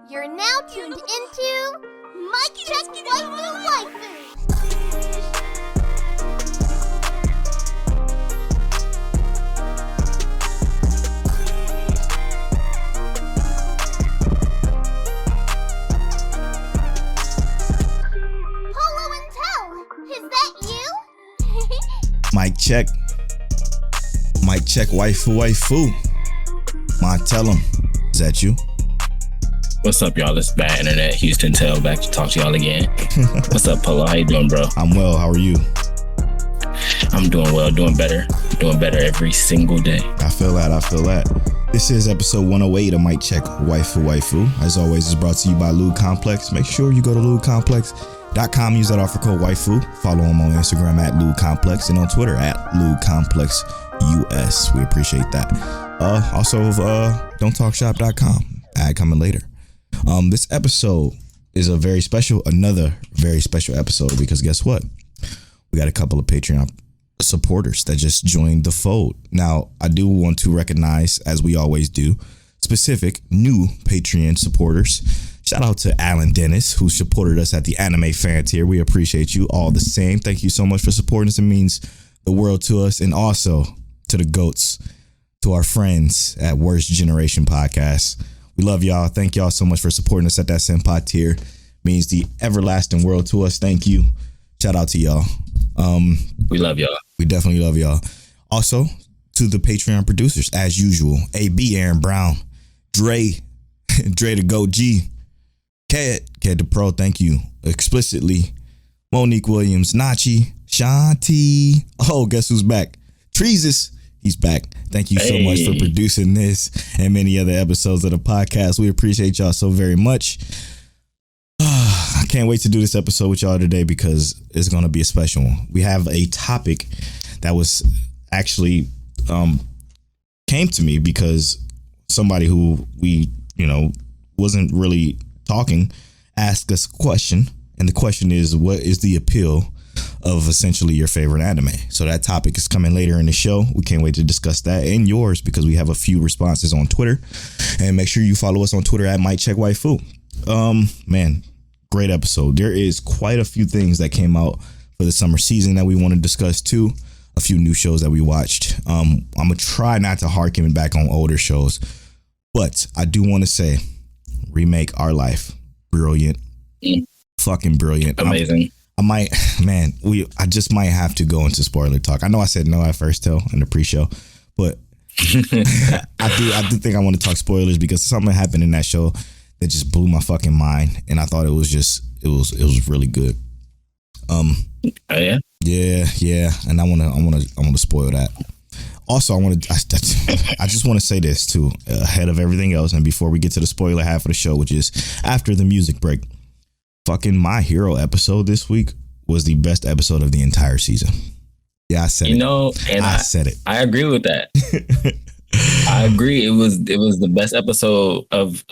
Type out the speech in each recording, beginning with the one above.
You're now tuned into Mic Check Waifu Waifu. Polo and Tell, is that you? Mic check. Mic check waifu waifu. Ma, tell him. Is that you? What's up, y'all? It's Bad Internet, Houston Tell, back to talk to y'all again. What's up, Polo? How you doing, bro? I'm well. How are you? I'm doing well, doing better every single day. I feel that. This is episode 108 of Mic Check Waifu Waifu. As always, it's brought to you by Lube Complex. Make sure you go to lubecomplex.com. Use that offer code waifu. Follow them on Instagram at Lube Complex and on Twitter at Lube Complex US. We appreciate that. Also, don'ttalkshop.com. Ad coming later. This episode is another very special episode because guess what? We got a couple of Patreon supporters that just joined the fold. Now, I do want to recognize, as we always do, specific new Patreon supporters. Shout out to Alan Dennis, who supported us at the Anime Fan Tier. We appreciate you all the same. Thank you so much for supporting us. It means the world to us. And also to the GOATs, to our friends at Worst Generation Podcast. We love y'all. Thank y'all so much for supporting us at that Senpai tier. Means the everlasting world to us. Thank you. Shout out to y'all. We love y'all. We definitely love y'all. Also, to the Patreon producers, as usual, AB Aaron Brown, Dre the GOAT G, Ked the Pro, thank you. Explicitly, Monique Williams, Nachi, Shanti. Oh, guess who's back? Treesus. He's back. Thank you so much for producing this and many other episodes of the podcast. We appreciate y'all so very much. I can't wait to do this episode with y'all today because it's going to be a special one. We have a topic that was actually came to me because somebody who we, wasn't really talking asked us a question. And the question is, what is the appeal of essentially your favorite anime? So that topic is coming later in the show. We can't wait to discuss that and yours because we have a few responses on Twitter. And make sure you follow us on Twitter at Mic Check Waifu. Man, great episode. There is quite a few things that came out for the summer season that we want to discuss too. A few new shows that we watched. I'm gonna try not to harken back on older shows, but I do want to say, Remake Our Life, brilliant, fucking brilliant, amazing. I just might have to go into spoiler talk. I know I said no at first, Tell, in the pre-show, but I do think I want to talk spoilers because something happened in that show that just blew my fucking mind, and I thought it was really good. Oh yeah, yeah, and I want to spoil that. Also, I just want to say this too, ahead of everything else, and before we get to the spoiler half of the show, which is after the music break. Fucking My Hero episode this week was the best episode of the entire season. Yeah, I said it. I said it. I agree with that. I agree. It was the best episode of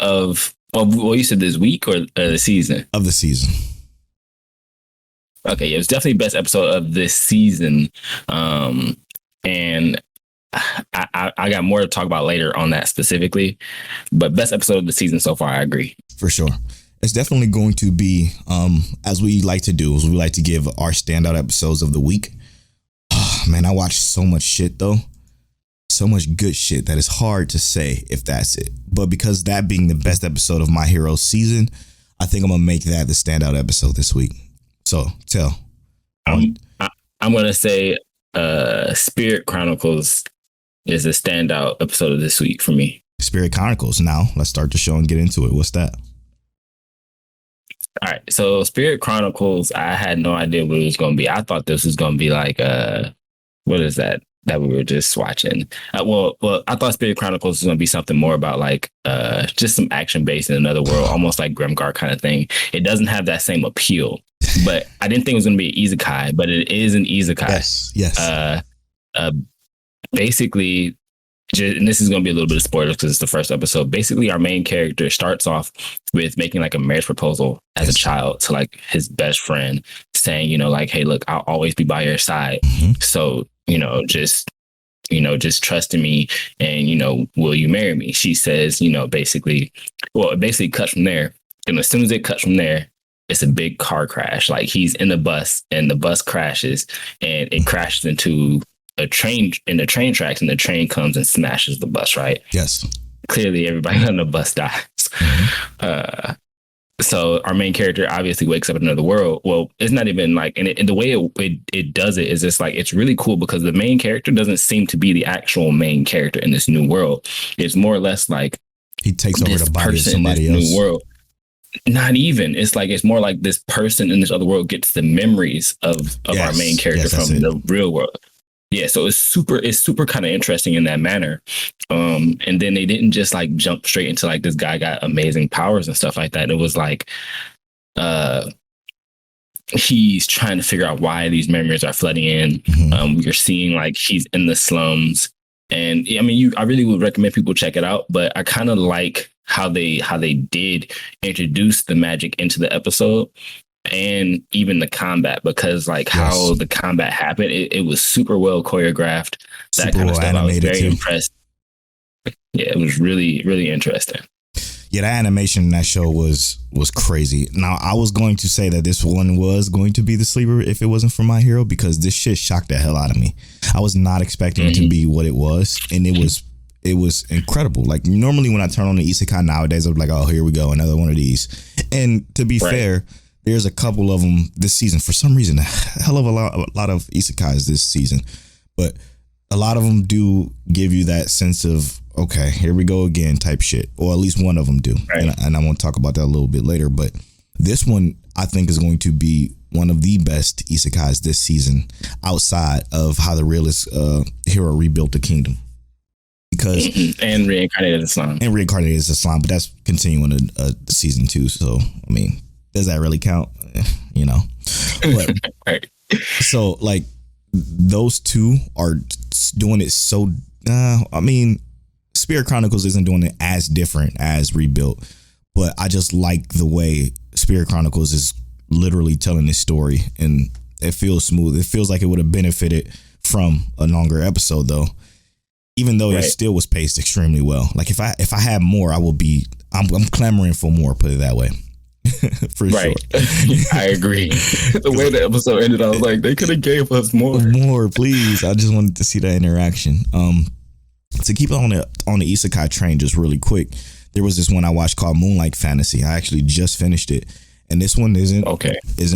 you said this week or the season? Of the season. Okay, it was definitely the best episode of this season. And I got more to talk about later on that specifically. But best episode of the season so far, I agree. For sure. It's definitely going to be, as we like to do, is we like to give our standout episodes of the week. Oh, man, I watched so much shit, though. So much good shit that it's hard to say if that's it. But because that being the best episode of My Hero season, I think I'm going to make that the standout episode this week. So, Tell. I'm going to say Spirit Chronicles is a standout episode of this week for me. Spirit Chronicles. Now, let's start the show and get into it. What's that? All right, so Spirit Chronicles, I had no idea what it was going to be. I thought this was going to be like, what is that we were just watching? Well, I thought Spirit Chronicles was going to be something more about like just some action based in another world, almost like Grimgar kind of thing. It doesn't have that same appeal, but I didn't think it was going to be an isekai, but it is an isekai. Yes. Basically, and this is going to be a little bit of spoilers because it's the first episode. Basically, our main character starts off with making like a marriage proposal as a child to like his best friend, saying, like, hey, look, I'll always be by your side. Mm-hmm. So, just just trusting me and, will you marry me? She says, basically, well, it basically cuts from there. And as soon as it cuts from there, it's a big car crash. Like he's in the bus and the bus crashes and it crashes into a train in the train tracks and the train comes and smashes the bus, right? Yes. Clearly everybody on the bus dies. So our main character obviously wakes up in another world. Well, it's not even like, and the way it does it is just like, it's really cool because the main character doesn't seem to be the actual main character in this new world. It's more or less like he takes over the body of somebody else. New world. Not even. It's like, it's more like this person in this other world gets the memories of our main character from the real world. Yeah, so it's super kind of interesting in that manner. And then they didn't just like jump straight into like this guy got amazing powers and stuff like that. It was like he's trying to figure out why these memories are flooding in. You're seeing like he's in the slums. And I mean, I really would recommend people check it out, but I kind of like how they did introduce the magic into the episode. And even the combat, because like how the combat happened, it was super well choreographed. That kind of stuff. I was very impressed. Yeah, it was really, really interesting. Yeah, the animation in that show was crazy. Now, I was going to say that this one was going to be the sleeper if it wasn't for My Hero, because this shit shocked the hell out of me. I was not expecting it to be what it was, and it was incredible. Like normally when I turn on the isekai nowadays, I'm like, oh, here we go, another one of these. And to be fair, there's a couple of them this season. For some reason, a hell of a lot of isekais this season. But a lot of them do give you that sense of, okay, here we go again type shit. Or at least one of them do. Right. And I want to talk about that a little bit later. But this one, I think, is going to be one of the best isekais this season outside of how the realist hero rebuilt the kingdom. Because and reincarnated Islam. But that's continuing the season 2. So, I mean, does that really count? But, right. So like those two are doing it so. I mean, Spirit Chronicles isn't doing it as different as Rebuilt, but I just like the way Spirit Chronicles is literally telling this story, and it feels smooth. It feels like it would have benefited from a longer episode, though. Even though it still was paced extremely well. Like if I had more, I'm clamoring for more. Put it that way. For sure. I agree. The way the episode ended, I was like, they could have gave us more, please. I just wanted to see that interaction. To keep on the isekai train just really quick, there was this one I watched called Moonlight Fantasy. I actually just finished it, and this one isn't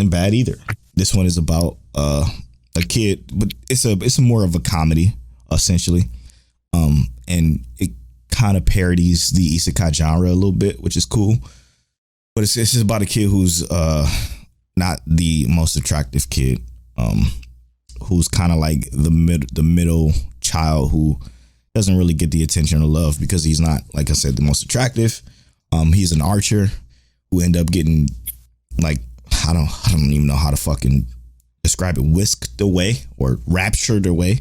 bad either. This one is about a kid, but it's more of a comedy essentially, and it kind of parodies the isekai genre a little bit, which is cool. But it's just about a kid who's not the most attractive kid, who's kind of like the middle child who doesn't really get the attention or love because he's not, like I said, the most attractive. He's an archer who end up getting like, I don't even know how to fucking describe it, whisked away or raptured away.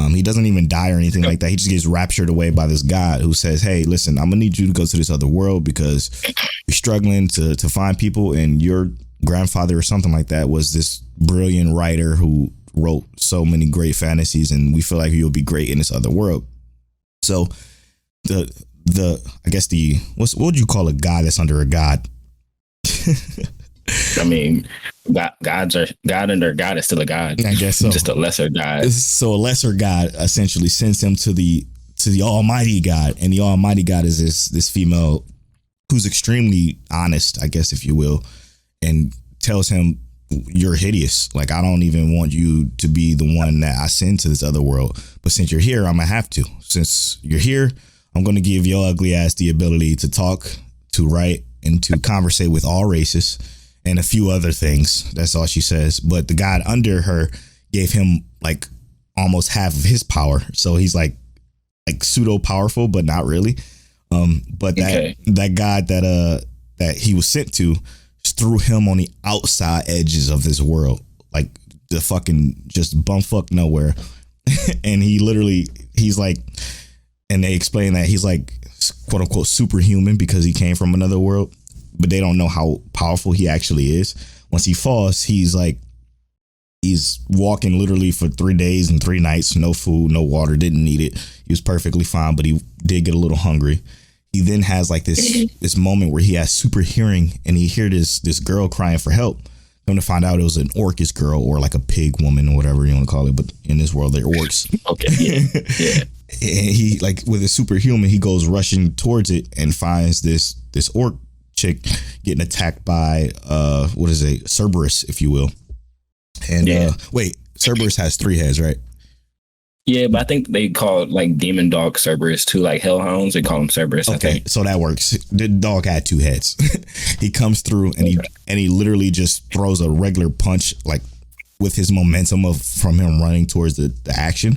He doesn't even die or anything like that. He just gets raptured away by this god who says, hey, listen, I'm gonna need you to go to this other world because we're struggling to find people, and your grandfather or something like that was this brilliant writer who wrote so many great fantasies, and we feel like you'll be great in this other world. So I guess what would you call a god that's under a god? I mean, God under God is still a god. I guess so. Just a lesser god. So a lesser god essentially sends him to the Almighty God, and the Almighty God is this female who's extremely honest, I guess, if you will, and tells him, you're hideous. Like, I don't even want you to be the one that I send to this other world. But since you're here, I'm gonna have to. Since you're here, I'm gonna give your ugly ass the ability to talk, to write, and to conversate with all races. And a few other things. That's all she says. But the god under her gave him like almost half of his power. So he's like pseudo powerful, but not really. But that god that he was sent to threw him on the outside edges of this world, like the fucking just bumfuck nowhere. And he's like, and they explain that he's like quote unquote superhuman because he came from another world. But they don't know how powerful he actually is. Once he falls, he's like He's walking literally for 3 days and 3 nights, no food, no water, didn't need it. He was perfectly fine, but he did get a little hungry. He then has like this moment where he has super hearing, and he hear this girl crying for help. Come to find out it was an orcish girl, or like a pig woman, or whatever you want to call it. But in this world, they're orcs. Okay. Yeah. And he, like, with his superhuman, he goes rushing towards it and finds this orc chick getting attacked by what is it, Cerberus, if you will. And wait, Cerberus has 3 heads, right? Yeah, but I think they call it like demon dog Cerberus too, like hellhounds. They call them Cerberus. Okay, so that works. The dog had 2 heads. He comes through and he literally just throws a regular punch, like with his momentum from him running towards the action.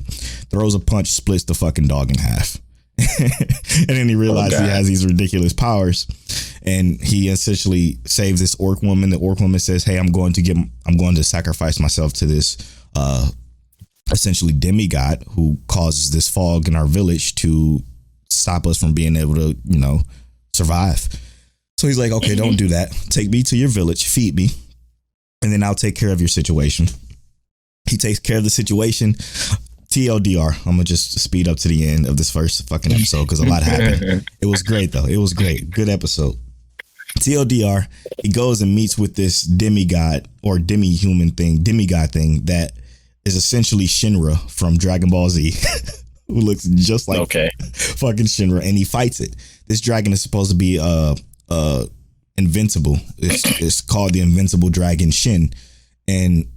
Throws a punch, splits the fucking dog in half. And then he realizes he has these ridiculous powers, and he essentially saves this orc woman. The orc woman says, "Hey, I'm going to sacrifice myself to this essentially demigod who causes this fog in our village to stop us from being able to, survive." So he's like, "Okay, don't do that. Take me to your village, feed me, and then I'll take care of your situation." He takes care of the situation. TLDR, I'm gonna just speed up to the end of this first fucking episode because a lot happened. It was great though. It was great. Good episode. TLDR, he goes and meets with this demigod or demigod thing that is essentially Shinra from Dragon Ball Z, who looks just like fucking Shinra, and he fights it. This dragon is supposed to be invincible. It's called the Invincible Dragon Shin. And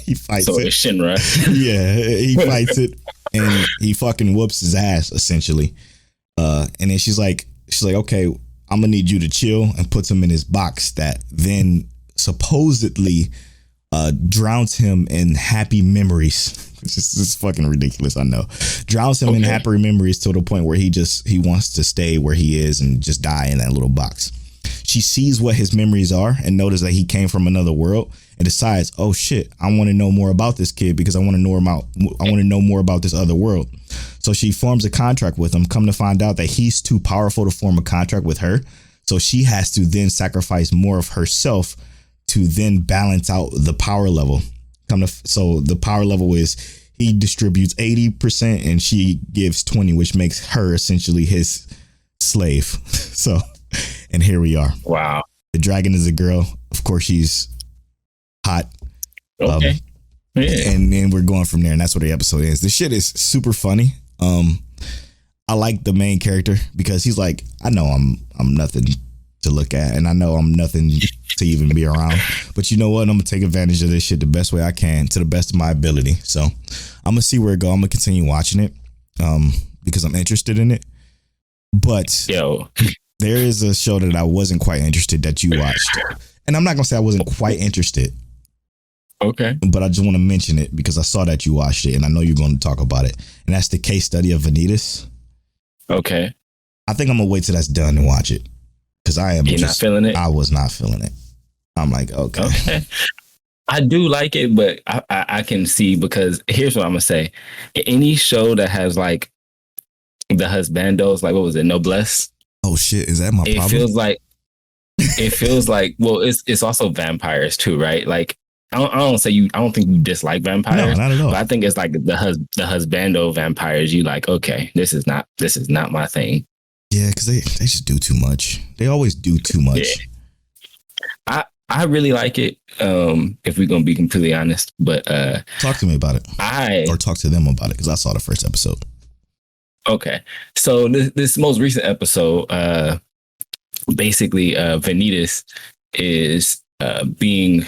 he fights it. So it's Shinra. Yeah, he fights it and he fucking whoops his ass essentially. And then she's like, "Okay, I'm gonna need you to chill," and puts him in his box that then supposedly drowns him in happy memories. It's just fucking ridiculous, I know. Drowns him in happy memories to the point where he wants to stay where he is and just die in that little box. She sees what his memories are and notices that he came from another world and decides, "Oh shit, I want to know more about this kid because I want to know more about this other world." So she forms a contract with him. Come to find out that he's too powerful to form a contract with her. So she has to then sacrifice more of herself to then balance out the power level. So the power level is he distributes 80% and she gives 20, which makes her essentially his slave. So, and here we are. Wow. The dragon is a girl. Of course, she's hot. Okay. And then we're going from there, and that's what the episode is. This shit is super funny. I like the main character because he's like, I know I'm nothing to look at, and I know I'm nothing to even be around. But you know what? I'm gonna take advantage of this shit the best way I can, to the best of my ability. So I'm gonna see where it goes. I'm gonna continue watching it because I'm interested in it. But there is a show that I wasn't quite interested that you watched, and I'm not gonna say I wasn't quite interested. Okay. But I just want to mention it because I saw that you watched it and I know you're going to talk about it. And that's the case study of Vanitas. Okay. I think I'm going to wait till that's done and watch it. Because You're not feeling it? I was not feeling it. I'm like, okay. I do like it, but I can see, because here's what I'm going to say. Any show that has like the husbandos, like what was it? Noblesse. Oh shit. Is that my problem? It feels like, well, it's also vampires too, right? Like, I don't think you dislike vampires. No, not at all. But I think it's like the husbando vampires. You like, okay, this is not my thing. Yeah, because they just do too much. They always do too much. Yeah. I really like it. If we're gonna be completely honest, but talk to me about it. Or talk to them about it because I saw the first episode. Okay, so this most recent episode, basically, Vanitas is being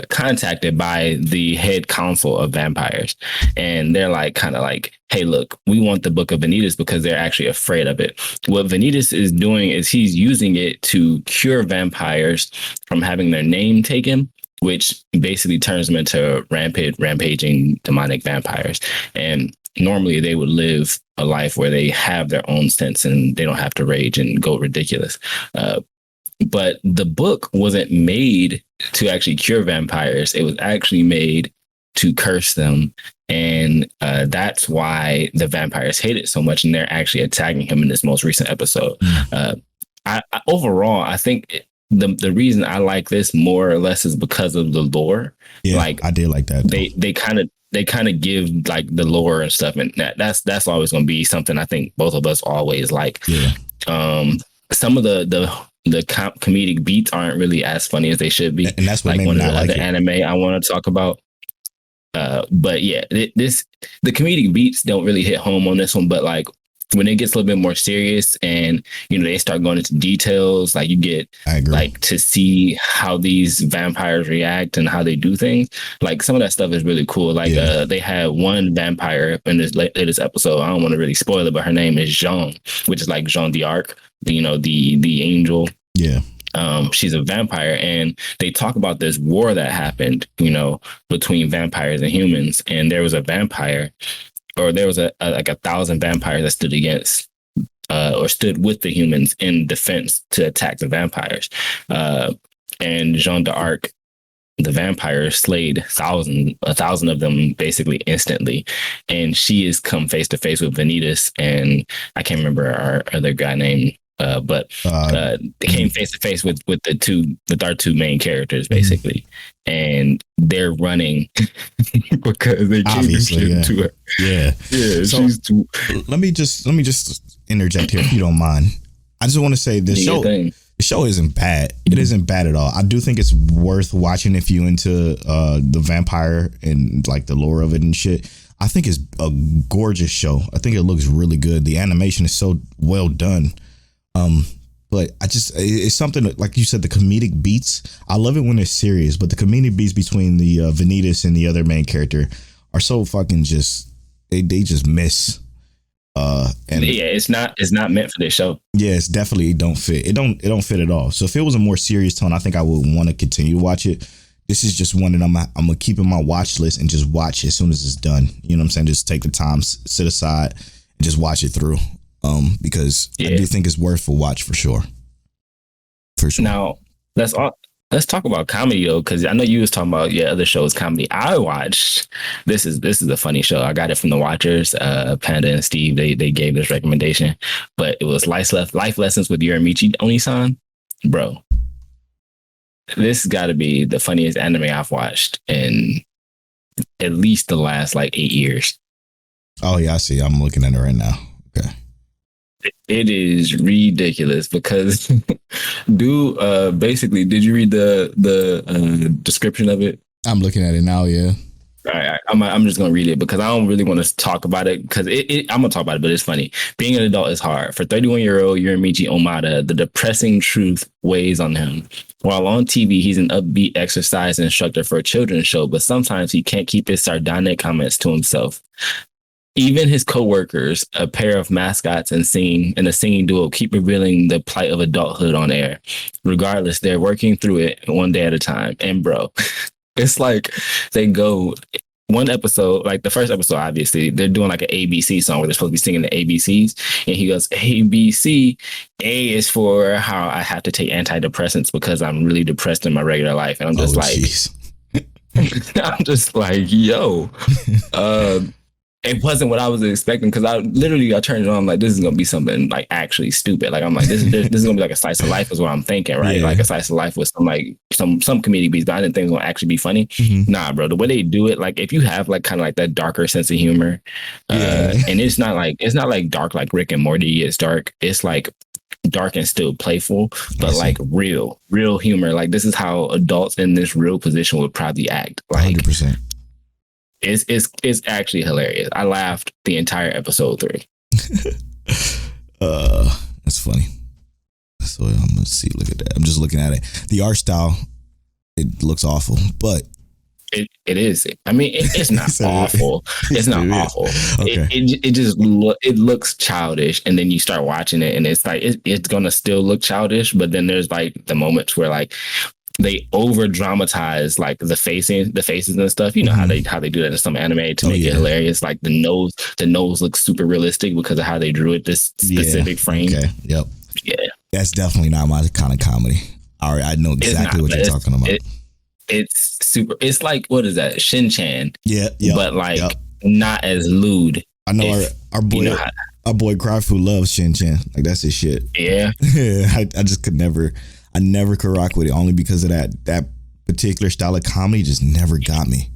contacted by the head council of vampires, and they're like, kind of like, "Hey, look, we want the Book of Vanitas," because they're actually afraid of it. What Vanitas is doing is he's using it to cure vampires from having their name taken, which basically turns them into rampaging demonic vampires. And normally they would live a life where they have their own sense and they don't have to rage and go ridiculous. But the book wasn't made to actually cure vampires. It was actually made to curse them. And that's why the vampires hate it so much. And they're actually attacking him in this most recent episode. Overall, I think the reason I like this more or less is because of the lore. Yeah, like I did like that. They kind of give like the lore and stuff, and that's always going to be something I think both of us always like. Yeah. Some of the comedic beats aren't really as funny as they should be, and that's what like made one me of not like the it. anime I want to talk about. But yeah, the comedic beats don't really hit home on this one, but like when it gets a little bit more serious and they start going into details, like you get like to see how these vampires react and how they do things. Like some of that stuff is really cool. Like they had one vampire in this latest episode. I don't want to really spoil it, but her name is Jean, which is like Jean d'Arc, the angel. Yeah. She's a vampire, and they talk about this war that happened, between vampires and humans. And there was a vampire, or there was like 1,000 vampires that stood against, or stood with the humans in defense to attack the vampires. And Jean d'Arc, the vampire, slayed 1,000 of them basically instantly. And she has come face to face with Vanitas, and I can't remember our other guy name. But they came face to face with our two main characters basically, and they're running because they gave shit to her. Yeah. So let me just interject here if you don't mind. I just want to say the show isn't bad. It isn't bad at all. I do think it's worth watching if you into the vampire and like the lore of it and shit. I think it's a gorgeous show. I think it looks really good. The animation is so well done. But it's something that, like you said, the comedic beats. I love it when they're serious, but the comedic beats between the Vanitas and the other main character are so fucking they just miss. And yeah, it's not meant for this show. Yeah, it's definitely don't fit. It don't fit at all. So if it was a more serious tone, I think I would want to continue to watch it. This is just one that I'm gonna keep in my watch list and just watch it as soon as it's done. You know what I'm saying? Just take the time, sit aside, and just watch it through. Because I do think it's worth a watch for sure. Now let's talk about comedy though, because I know you was talking about other shows comedy. I watched this is a funny show. I got it from the Watchers. Panda and Steve they gave this recommendation, but it was Life Lessons with Yorimichi Onisan. Bro, this got to be the funniest anime I've watched in at least the last like 8 years. Oh yeah, I see. I'm looking at it right now. Okay. It is ridiculous because basically, did you read the description of it? I'm looking at it now, yeah. All right, I'm just gonna read it because I don't really want to talk about it because I'm gonna talk about it, but it's funny. Being an adult is hard. For 31-year-old Yorimichi Omada, the depressing truth weighs on him. While on TV, he's an upbeat exercise instructor for a children's show, but sometimes he can't keep his sardonic comments to himself. Even his co-workers, a pair of mascots and a singing duo, keep revealing the plight of adulthood on air. Regardless, they're working through it one day at a time. And bro, it's like they go one episode, like the first episode, obviously, they're doing like an ABC song where they're supposed to be singing the ABCs. And he goes, ABC, A is for how I have to take antidepressants because I'm really depressed in my regular life. And I'm just I'm just like, yo, it wasn't what I was expecting because I turned it on. I'm like, this is gonna be something like actually stupid. Like I'm like, this is gonna be like a slice of life is what I'm thinking, right? Yeah. Like a slice of life with some comedic beats, but I didn't think it was gonna actually be funny. Mm-hmm. Nah, bro, the way they do it, like if you have like kind of like that darker sense of humor, and it's not like dark like Rick and Morty. It's dark. It's like dark and still playful, but like real humor. Like this is how adults in this real position would probably act. Like 100%. It's actually hilarious. I laughed the entire episode through. That's funny. So I'm gonna see. Look at that. I'm just looking at it. The art style, it looks awful, but it is. I mean, it's not awful. It's not awful. Okay. It just looks childish, and then you start watching it, and it's like it's gonna still look childish, but then there's like the moments where like they over dramatize like the faces and stuff. You know how they do that in some anime to make it hilarious. Like the nose looks super realistic because of how they drew it. This specific frame. Okay. Yep. Yeah. That's definitely not my kind of comedy. All right, I know exactly what you're talking about. It's super. It's like, what is that? Shin-chan. Yeah. But like not as lewd. I know our boy. Our boy Cryfu loves Shin-chan. Like that's his shit. Yeah. I just could never. I never could rock with it only because of that particular style of comedy just never got me.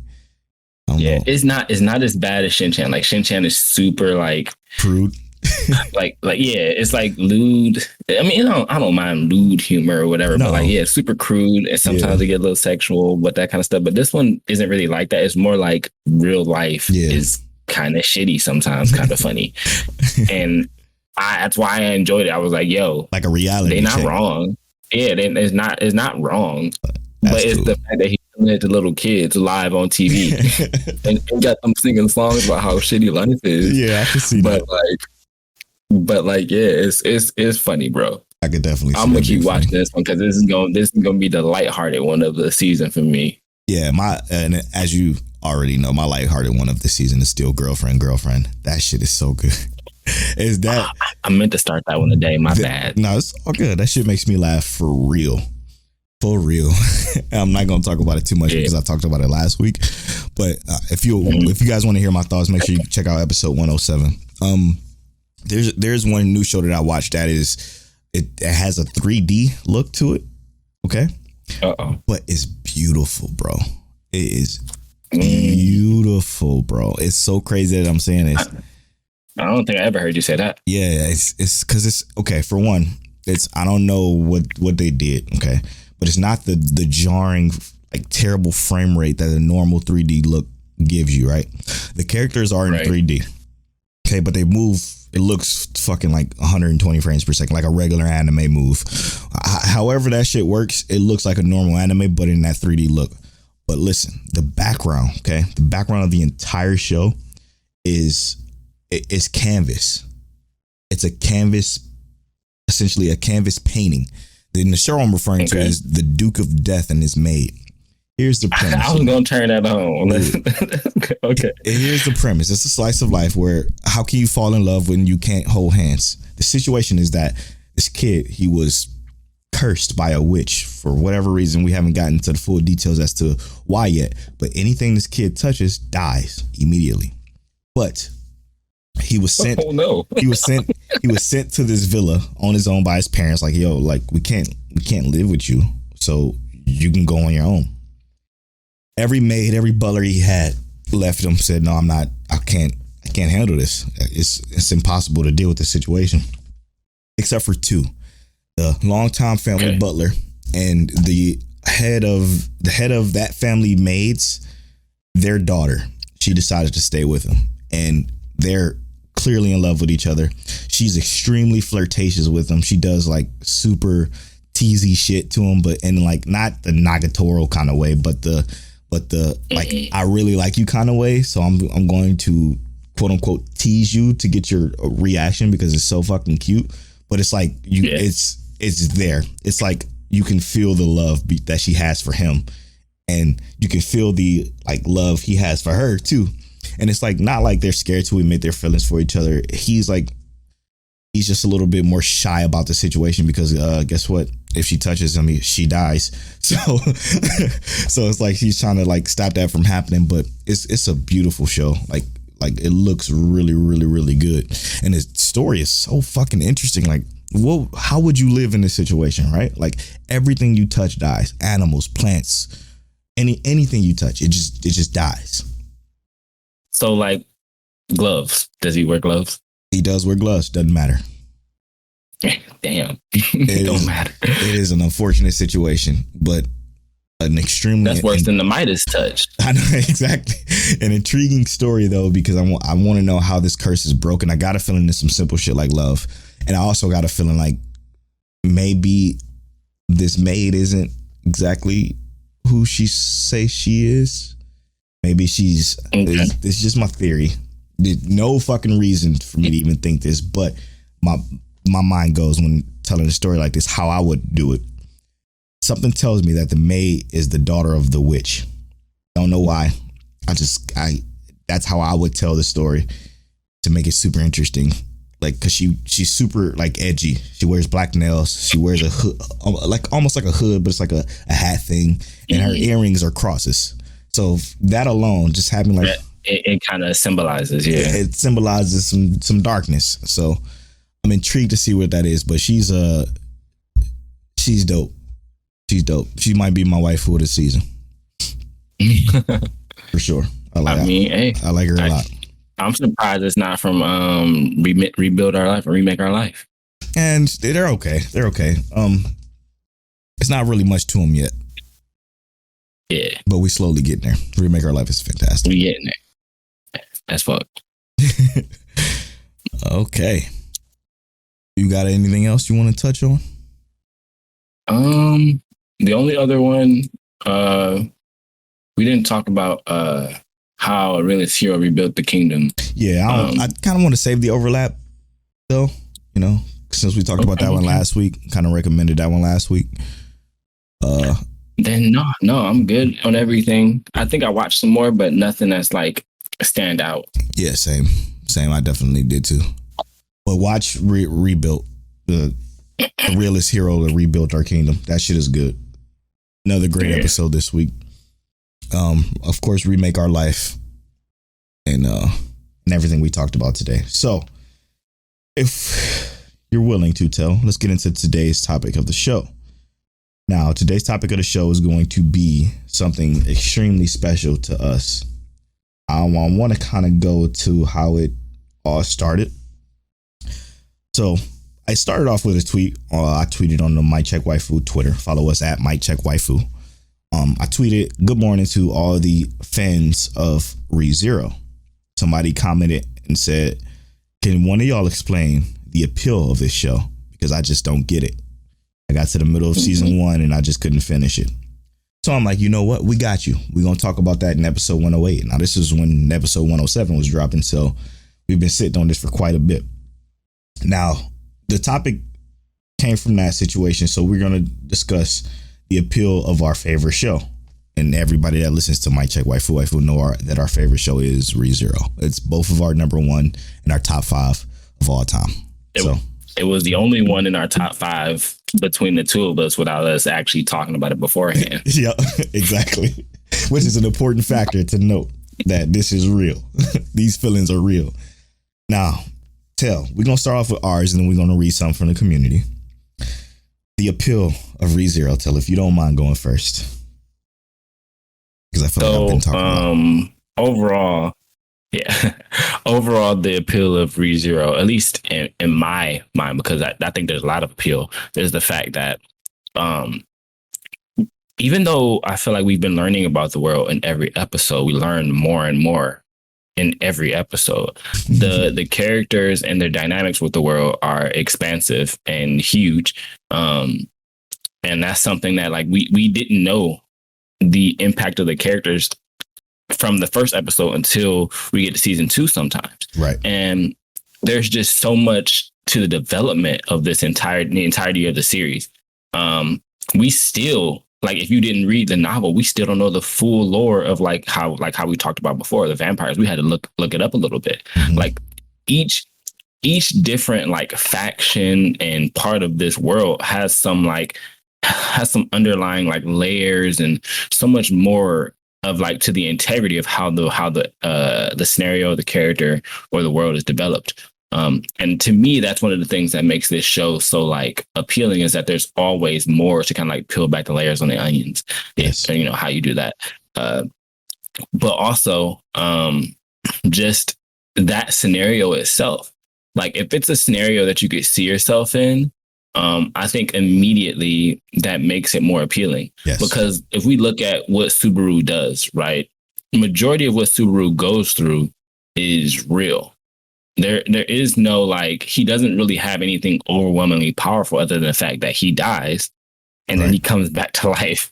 I don't know. It's not as bad as Shin-Chan. Like Shin-Chan is super like Crude. like it's like lewd. I mean, I don't mind lewd humor or whatever, No. but like it's super crude and sometimes they get a little sexual, but that kind of stuff. But this one isn't really like that. It's more like real life is kind of shitty sometimes, kind of funny, and that's why I enjoyed it. I was like, yo, Like a reality. they're not check. wrong. Yeah, it's not wrong. That's but it's cool. the fact that he's doing it to little kids live on TV and got them singing songs about how shitty life is. Yeah, I can see But that. it's funny, bro. I could definitely see I'm gonna that keep being funny. watching this one because this is gonna be the lighthearted one of the season for me. Yeah, and as you already know, my lighthearted one of the season is still Girlfriend. That shit is so good. Is that I meant to start that one today. My bad. No, it's all good. That shit makes me laugh for real. For real. I'm not gonna talk about it too much because I talked about it last week. But if you guys want to hear my thoughts, make sure you check out episode 107. There's one new show that I watched that is it has a 3D look to it. Okay. But it's beautiful, bro. It is beautiful, bro. It's so crazy that I'm saying this. I don't think I ever heard you say that. Yeah, it's because it's okay. For one, I don't know what they did. Okay, but it's not the jarring, like terrible frame rate that a normal 3D look gives you. Right, the characters are in 3D. Okay, but they move. It looks fucking like 120 frames per second, like a regular anime move. However that shit works, it looks like a normal anime, but in that 3D look. But listen, the background, okay, the background of the entire show is canvas. It's a canvas, essentially a canvas painting. In the show I'm referring to is The Duke of Death and His Maid. Here's the premise. I was gonna turn that on. Okay. Here's the premise. It's a slice of life where how can you fall in love when you can't hold hands? The situation is that this kid, he was cursed by a witch for whatever reason. We haven't gotten to the full details as to why yet, but anything this kid touches dies immediately. But he was sent. Oh no! He was sent to this villa on his own by his parents. Like, yo, like we can't live with you, so you can go on your own. Every maid, every butler he had left him. Said, no, I'm not. I can't handle this. It's impossible to deal with this situation. Except for two, the longtime family butler and the head of that family maids. Their daughter, she decided to stay with him, and they're clearly in love with each other. She's extremely flirtatious with him. She does like super teasy shit to him, but in like not the Nagatoro kind of way, but the like I really like you kind of way. So I'm going to quote unquote tease you to get your reaction because it's so fucking cute. But it's like it's there. It's like you can feel the love that she has for him, and you can feel the like love he has for her too. And it's like not like they're scared to admit their feelings for each other. He's just a little bit more shy about the situation because guess what? If she touches him, she dies. So it's like he's trying to like stop that from happening. But it's a beautiful show. Like it looks really, really, really good. And the story is so fucking interesting. Like, how would you live in this situation, right? Like everything you touch dies. Animals, plants, anything you touch, it just dies. So like gloves. Does he wear gloves? He does wear gloves. Doesn't matter. Damn. It don't matter. It is an unfortunate situation, but an extremely... That's worse than the Midas touch. I know, exactly. An intriguing story, though, because I want to know how this curse is broken. I got a feeling there's some simple shit like love. And I also got a feeling like maybe this maid isn't exactly who she says she is. Maybe she's... It's just my theory. There's no fucking reason for me to even think this, but my mind goes when telling a story like this, how I would do it. Something tells me that the maid is the daughter of the witch. Don't know why. That's how I would tell the story to make it super interesting. Like, cause she's super like edgy. She wears black nails. She wears a hood, like almost like a hood, but it's like a hat thing. And her earrings are crosses. So that alone, just having like it kind of symbolizes, it symbolizes some darkness. So I'm intrigued to see what that is. But she's dope. She's dope. She might be my wife for the season. For sure. I like her a lot. I'm surprised it's not from Rebuild Our Life or Remake Our Life. And they're okay. They're okay. It's not really much to them yet. Yeah. But we slowly getting there. Remake Our Life is fantastic. We getting there. That's fuck. Okay. You got anything else you want to touch on? The only other one, we didn't talk about how Realist Hero rebuilt the kingdom. Yeah, I kind of want to save the overlap, though. You know, since we talked about that one last week, kind of recommended that one last week. Then no, I'm good on everything. I think I watched some more, but nothing that's like stand out. Yeah, same. I definitely did too. But watch Rebuilt, the Realist Hero that rebuilt our kingdom. That shit is good. Another great episode this week. Of course, Remake Our Life, and everything we talked about today. So, if you're willing to tell, let's get into today's topic of the show. Now, today's topic of the show is going to be something extremely special to us. I want to kind of go to how it all started. So, I started off with a tweet. I tweeted on the Mic Check Waifu Twitter. Follow us at Mic Check Waifu. I tweeted, "Good morning to all the fans of ReZero." Somebody commented and said, "Can one of y'all explain the appeal of this show? Because I just don't get it. I got to the middle of season 1 and I just couldn't finish it." So I'm like, you know what? We got you. We're going to talk about that in episode 108. Now, this is when episode 107 was dropping, so we've been sitting on this for quite a bit. Now, the topic came from that situation, so we're going to discuss the appeal of our favorite show. And everybody that listens to Mic Check Waifu know that our favorite show is ReZero. It's both of our number 1 and our top 5 of all time. It was the only one in our top 5 between the two of us without us actually talking about it beforehand. Yeah, exactly. Which is an important factor to note that this is real. These feelings are real. Now, we're going to start off with ours and then we're going to read something from the community. The appeal of ReZero. Tell, if you don't mind going first. Because I feel like I've been talking overall, overall, the appeal of ReZero, at least in my mind, because I think there's a lot of appeal. There's the fact that even though I feel like we've been learning about the world in every episode, we learn more and more in every episode. The characters and their dynamics with the world are expansive and huge. And that's something that like we didn't know the impact of the characters from the first episode until we get to season 2 sometimes. Right. And there's just so much to the development of the entirety of the series. We still, like, if you didn't read the novel, we still don't know the full lore of how we talked about before, the vampires. We had to look it up a little bit. Mm-hmm. Like each different like faction and part of this world has some underlying like layers and so much more of like to the integrity of how the scenario, the character, or the world is developed. And to me, that's one of the things that makes this show so like appealing, is that there's always more to kind of like peel back the layers on the onions. Yes. And, you know, how you do that. But also just that scenario itself. Like if it's a scenario that you could see yourself in, I think immediately that makes it more appealing. Yes. Because if we look at what Subaru does, right, the majority of what Subaru goes through is real. There is no like, he doesn't really have anything overwhelmingly powerful other than the fact that he dies and then he comes back to life,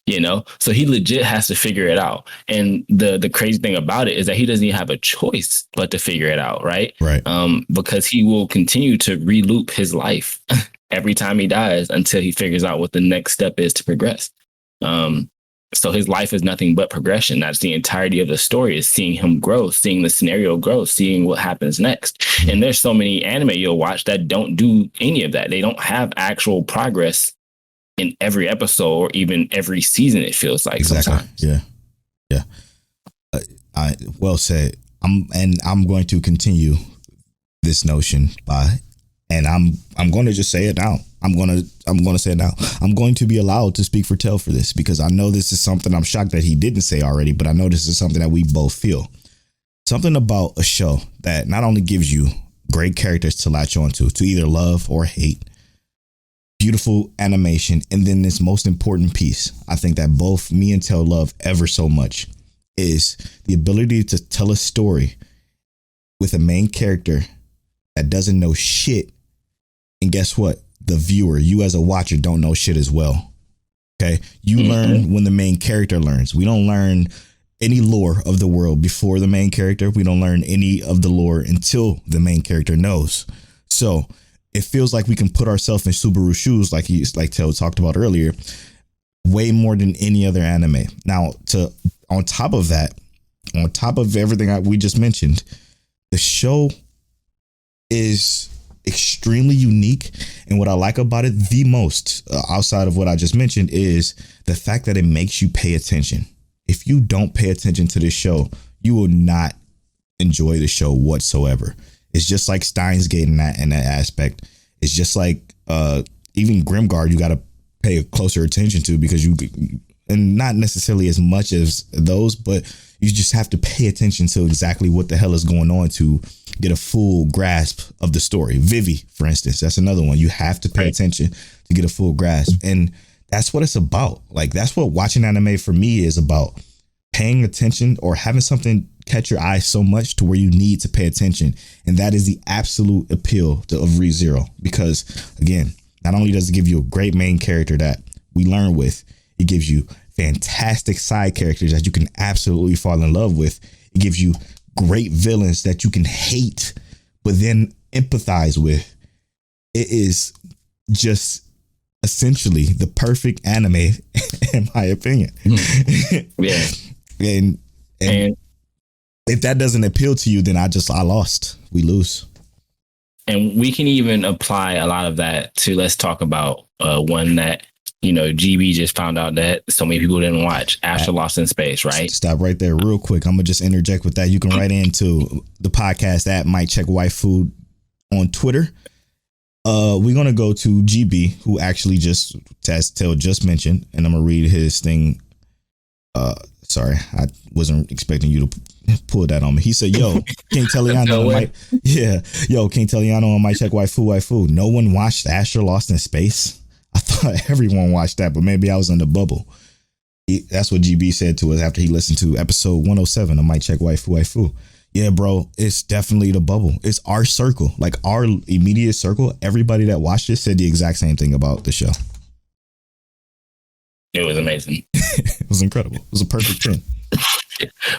you know? So he legit has to figure it out. And the crazy thing about it is that he doesn't even have a choice but to figure it out, right? Right. Because he will continue to re-loop his life every time he dies until he figures out what the next step is to progress. So his life is nothing but progression. That's the entirety of the story, is seeing him grow, seeing the scenario grow, seeing what happens next. And there's so many anime you'll watch that don't do any of that. They don't have actual progress in every episode or even every season, it feels like. Exactly. Sometimes. Yeah. I well said. I'm going to continue this notion I'm going to just say it now. I'm gonna say it now. I'm going to be allowed to speak for Tell for this because I know this is something I'm shocked that he didn't say already, but I know this is something that we both feel. Something about a show that not only gives you great characters to latch onto, to either love or hate, beautiful animation, and then this most important piece, I think that both me and Tell love ever so much, is the ability to tell a story with a main character that doesn't know shit. And guess what? The viewer, you as a watcher, don't know shit as well. Okay. You learn when the main character learns. We don't learn any lore of the world before the main character. We don't learn any of the lore until the main character knows. So it feels like we can put ourselves in Subaru's shoes, like Tell talked about earlier, way more than any other anime. Now, on top of everything we just mentioned, the show is extremely unique. And what I like about it the most, outside of what I just mentioned, is the fact that it makes you pay attention. If you don't pay attention to this show, you will not enjoy the show whatsoever. It's just like Steins Gate in that aspect. It's just like even Grimguard, you got to pay closer attention to because and not necessarily as much as those, but you just have to pay attention to exactly what the hell is going on to get a full grasp of the story. Vivi, for instance, that's another one. You have to pay attention to get a full grasp. And that's what it's about. Like, that's what watching anime for me is about. Paying attention or having something catch your eye so much to where you need to pay attention. And that is the absolute appeal of Re:Zero. Because, again, not only does it give you a great main character that we learn with, it gives you fantastic side characters that you can absolutely fall in love with. It gives you great villains that you can hate, but then empathize with. It is just essentially the perfect anime, in my opinion. Yeah. and if that doesn't appeal to you, then I lost. We lose. And we can even apply a lot of that to, let's talk about one that, GB just found out that so many people didn't watch, Astro Lost in Space, right? Stop right there real quick. I'm going to just interject with that. You can write into the podcast at Might Check Waifu on Twitter. We're going to go to GB, who actually just, as Tell just mentioned, and I'm going to read his thing. Sorry, I wasn't expecting you to pull that on me. He said, yo, King Telliano King Telliano on Might Check Waifu. No one watched Astro Lost in Space? I thought everyone watched that, but maybe I was in the bubble. That's what GB said to us after he listened to episode 107 of Might Check Waifu. Yeah, bro, it's definitely the bubble. It's our circle, like our immediate circle. Everybody that watched it said the exact same thing about the show. It was amazing. It was incredible. It was a perfect 10.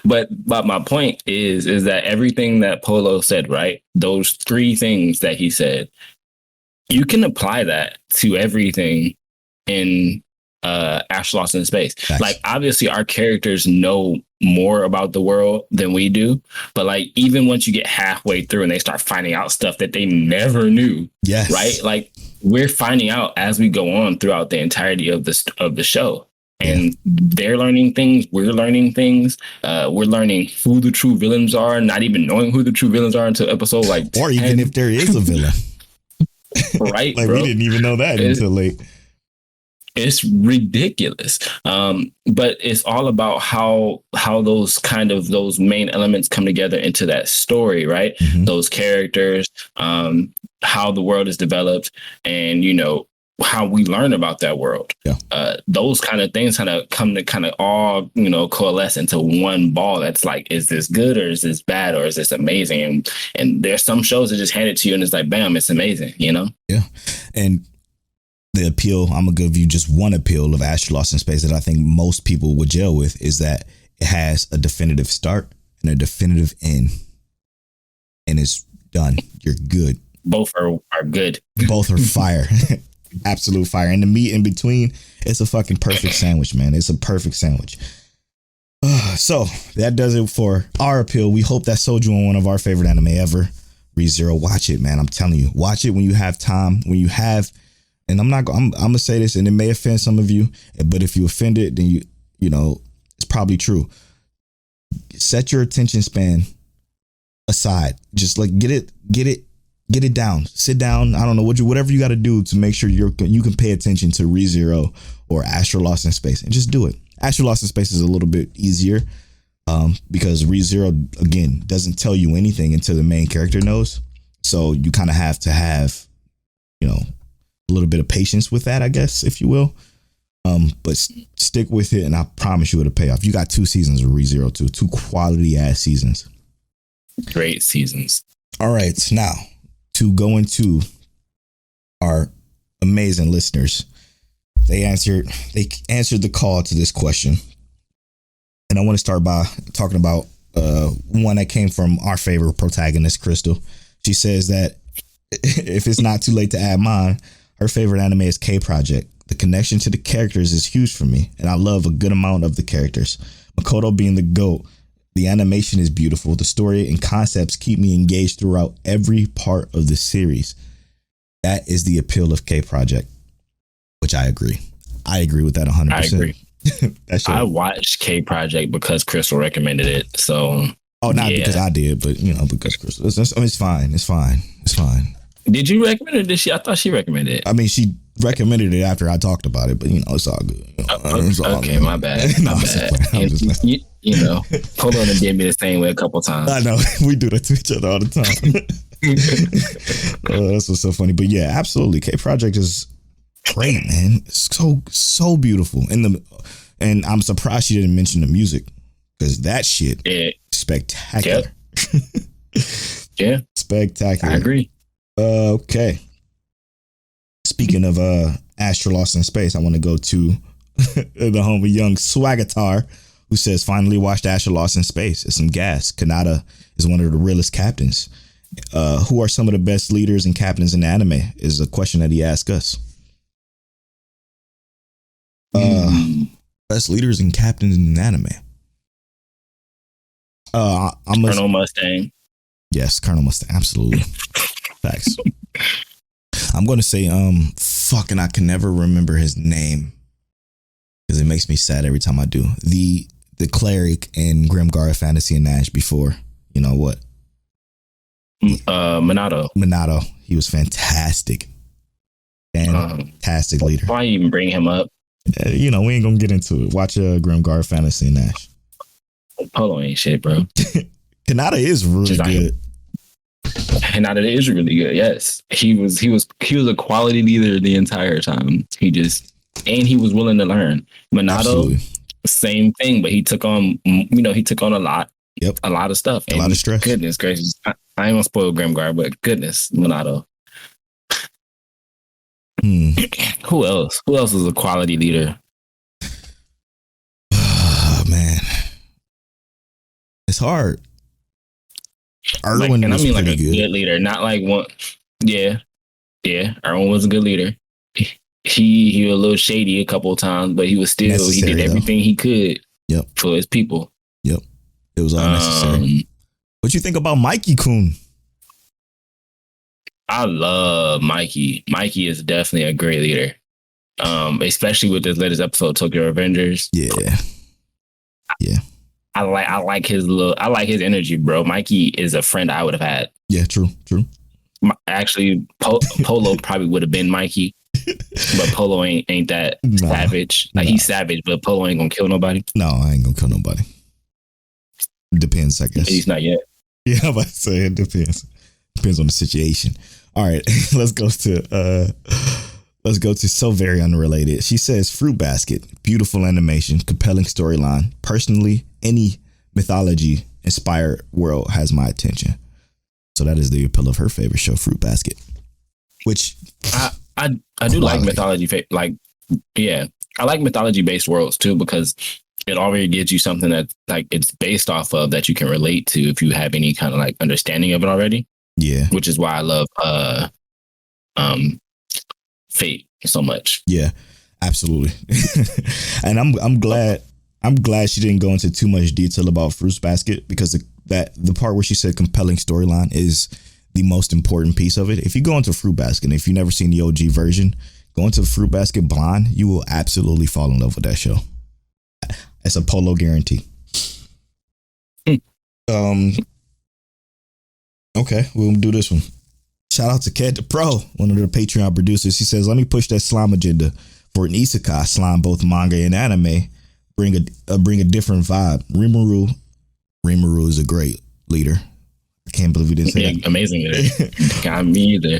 But my point is that everything that Polo said, right? Those three things that he said, you can apply that to everything in Astro Lost in Space. Nice. Like, obviously our characters know more about the world than we do, but like, even once you get halfway through and they start finding out stuff that they never knew, yes, right? Like, we're finding out as we go on throughout the entirety of the show. And they're learning things. We're learning things. We're learning who the true villains are, not even knowing who the true villains are until episode like 10. Or even if there is a villain. Right, like, bro. We didn't even know that until late. It's ridiculous. But it's all about how those main elements come together into that story, right? Mm-hmm. Those characters, how the world is developed, and how we learn about that world. Yeah. Those kind of things come to all coalesce into one ball. That's like, is this good or is this bad or is this amazing? And there's some shows that just hand it to you and it's like, bam, it's amazing. Yeah. And the appeal, I'm gonna give you just one appeal of Astro Lost in Space that I think most people would gel with, is that it has a definitive start and a definitive end, and it's done. You're good. Both are good. Both are fire. Absolute fire. And the meat in between, it's a fucking perfect sandwich, man. It's a perfect sandwich. So that does it for our appeal. We hope that sold you on one of our favorite anime ever, Re:Zero. Watch it, man. I'm telling you, watch it when you have time, and I'm gonna say this, and it may offend some of you, but if you offended, then you know it's probably true. Set your attention span aside. Just like get it Get it down. Sit down. I don't know whatever you got to do to make sure you can pay attention to ReZero or Astro Lost in Space, and just do it. Astro Lost in Space is a little bit easier because ReZero again doesn't tell you anything until the main character knows. So you kind of have to have, you know, a little bit of patience with that, I guess, if you will. But stick with it, and I promise you it'll pay off. You got 2 seasons of ReZero too, 2 quality ass seasons. Great seasons. All right, now to go into our amazing listeners. They answered the call to this question. And I want to start by talking about one that came from our favorite protagonist, Crystal. She says that if it's not too late to add mine, her favorite anime is K-Project. The connection to the characters is huge for me, and I love a good amount of the characters. Makoto being the GOAT, the animation is beautiful. The story and concepts keep me engaged throughout every part of the series. That is the appeal of K-Project, which I agree. I agree with that 100%. I agree. I watched K-Project because Crystal recommended it. So, not because I did, but because Crystal. It's fine. It's fine. It's fine. Did you recommend it? I thought she recommended it. I mean, she recommended it after I talked about it, but it's all good. It's all okay, good. My bad. My bad. Hold on and did me the same way a couple times. I know. We do that to each other all the time. That's what's so funny. But yeah, absolutely. K-Project is great, man. It's so beautiful. And I'm surprised she didn't mention the music, because that shit spectacular. Yeah. Spectacular. I agree. Okay. Speaking of Astro Lost in Space, I want to go to the homie Young Swagatar, who says, finally watched Astro Lost in Space. It's some gas. Kanata is one of the realest captains. Who are some of the best leaders and captains in anime is a question that he asked us. Best leaders and captains in anime. Colonel Mustang. Yes, Colonel Mustang. Absolutely. Facts. I'm going to say, fucking, I can never remember his name because it makes me sad every time I do. The cleric in Grimgar Fantasy and Nash before, you know what? Minato. He was fantastic. Fantastic leader. Why even bring him up? We ain't gonna get into it. Watch Grimgar Fantasy and Nash. Polo ain't shit, bro. Kanata is really good. Kanata is really good. Yes, he was a quality leader the entire time. He was willing to learn. Minato, absolutely. Same thing, but he took on a lot. Yep. A lot of stuff. A lot of stress. Goodness gracious. I ain't gonna spoil Grimgar, but goodness, Minato. Who else? Who else is a quality leader? Oh, man. It's hard. Erwin was pretty good leader, not like one. Yeah. Erwin was a good leader. He was a little shady a couple of times, but he did everything he could. Yep. For his people. Yep. It was all necessary. What you think about Mikey-kun? I love Mikey. Mikey is definitely a great leader. Especially with this latest episode, Tokyo Revengers. Yeah. I like his energy, bro. Mikey is a friend I would have had. Yeah, true. Actually, Polo probably would have been Mikey, but Polo ain't that savage. He's savage, but Polo ain't gonna kill nobody. No, I ain't gonna kill nobody. Depends, I guess. He's not yet. Yeah, I'm about to say it depends. Depends on the situation. All right, let's go to so very unrelated. She says, Fruit Basket, beautiful animation, compelling storyline. Personally, any mythology inspired world has my attention. So that is the appeal of her favorite show, Fruit Basket. Which I do like mythology. I like mythology based worlds too, because it already gives you something that it's based off of that you can relate to if you have any kind of understanding of it already. Yeah, which is why I love Fate so much. Yeah, absolutely. And I'm glad she didn't go into too much detail about Fruit Basket, because the part where she said compelling storyline is the most important piece of it. If you go into Fruit Basket, and if you've never seen the OG version, go into Fruit Basket blind, you will absolutely fall in love with that show. It's a Polo guarantee. Okay, we'll do this one. Shout out to Cat the Pro, one of the Patreon producers. He says, let me push that slime agenda for an isekai slime, both manga and anime. Bring a different vibe. Rimuru is a great leader. I can't believe we didn't say that. Amazing leader. Got me either.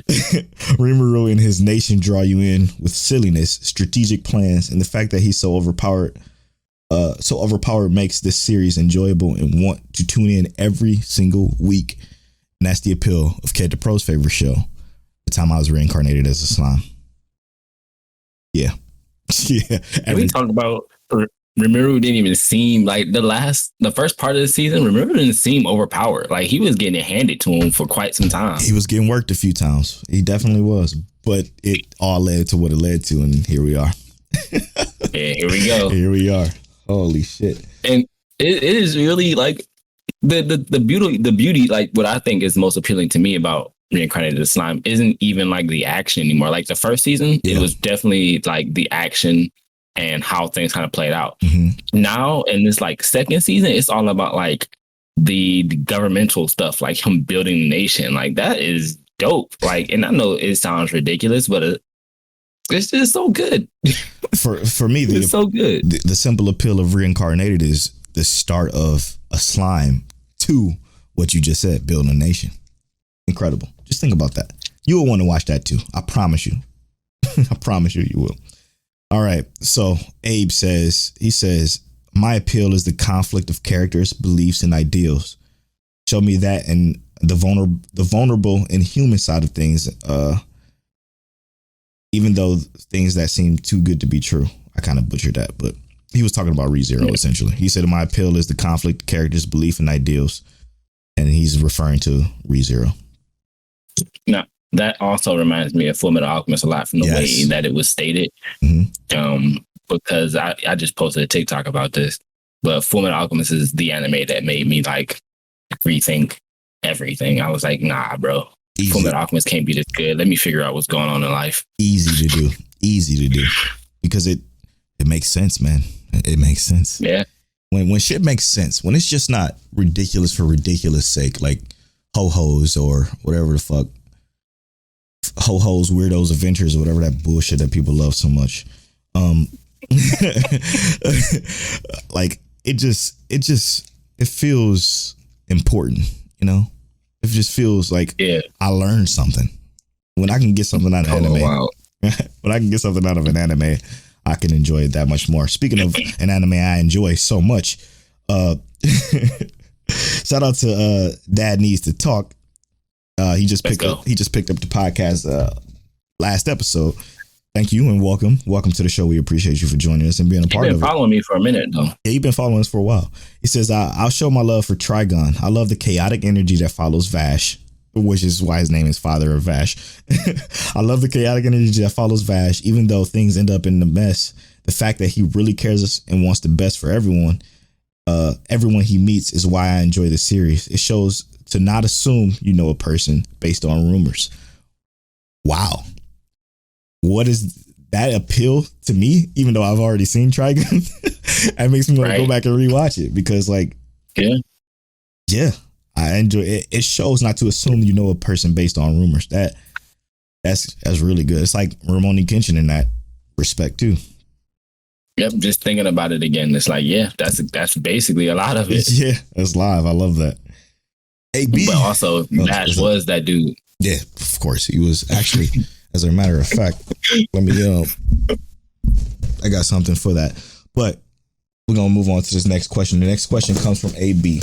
Rimuru and his nation draw you in with silliness, strategic plans, and the fact that he's so overpowered. So overpowered makes this series enjoyable and want to tune in every single week. And that's the appeal of Cat the Pro's favorite show, the time I was reincarnated as a slime. Yeah. Yeah. We talked about Rimuru didn't even seem like the first part of the season. Rimuru didn't seem overpowered. Like he was getting it handed to him for quite some time. He was getting worked a few times. He definitely was. But it all led to what it led to. And here we are. Yeah, here we go. Here we are. Holy shit. And it is really like the beauty, like what I think is most appealing to me about Reincarnated as Slime isn't even like the action anymore. Like the first season, It was definitely like the action and how things kind of played out. Mm-hmm. Now in this like second season, it's all about like the governmental stuff, like him building the nation. Like that is dope. Like, and I know it sounds ridiculous, but it's just so good. For me, it's so good. The simple appeal of Reincarnated is the start of a slime to what you just said, building a nation. Incredible. Just think about that. You will want to watch that too. I promise you. I promise you will. All right. So Abe says, my appeal is the conflict of characters, beliefs, and ideals. Show me that and the vulnerable and human side of things. Even though things that seem too good to be true. I kind of butchered that, but he was talking about ReZero essentially. He said, my appeal is the conflict, characters, belief, and ideals. And he's referring to ReZero. Now, that also reminds me of Fullmetal Alchemist a lot from the way that it was stated. Mm-hmm. Because I just posted a TikTok about this, but Fullmetal Alchemist is the anime that made me like rethink everything. I was like, nah, bro. Fullmetal Alchemist can't be this good. Let me figure out what's going on in life. Easy to do. Because it makes sense, man. It makes sense. Yeah. When shit makes sense, when it's just not ridiculous for ridiculous sake, like ho-hos or whatever the fuck, ho-hos, weirdos, adventures, or whatever that bullshit that people love so much. Like it feels important, you know? It just feels like I learned something. When I can get something out of anime, when I can get something out of an anime, I can enjoy it that much more. Speaking of an anime I enjoy so much, shout out to Dad Needs to Talk. He just picked up the podcast last episode. Thank you and welcome to the show. We appreciate you for joining us and being a part of it. You've been following me for a minute though. Yeah, you've been following us for a while. He says, I'll show my love for Trigon. I love the chaotic energy that follows Vash, which is why his name is Father of Vash. I love the chaotic energy that follows Vash, even though things end up in the mess. The fact that he really cares and wants the best for everyone he meets is why I enjoy the series. It shows to not assume you know a person based on rumors. Wow. What is that appeal to me, even though I've already seen Trigon? That makes me want to go back and rewatch it because I enjoy it. It shows not to assume you know a person based on rumors. That's really good. It's like Rurouni Kenshin in that respect too. Yep, just thinking about it again, it's like, that's basically a lot of it. Yeah, that's live. I love that. AB. But also, Vash was that dude. Yeah, of course. He was actually, as a matter of fact, let me I got something for that. But we're going to move on to this next question. The next question comes from AB.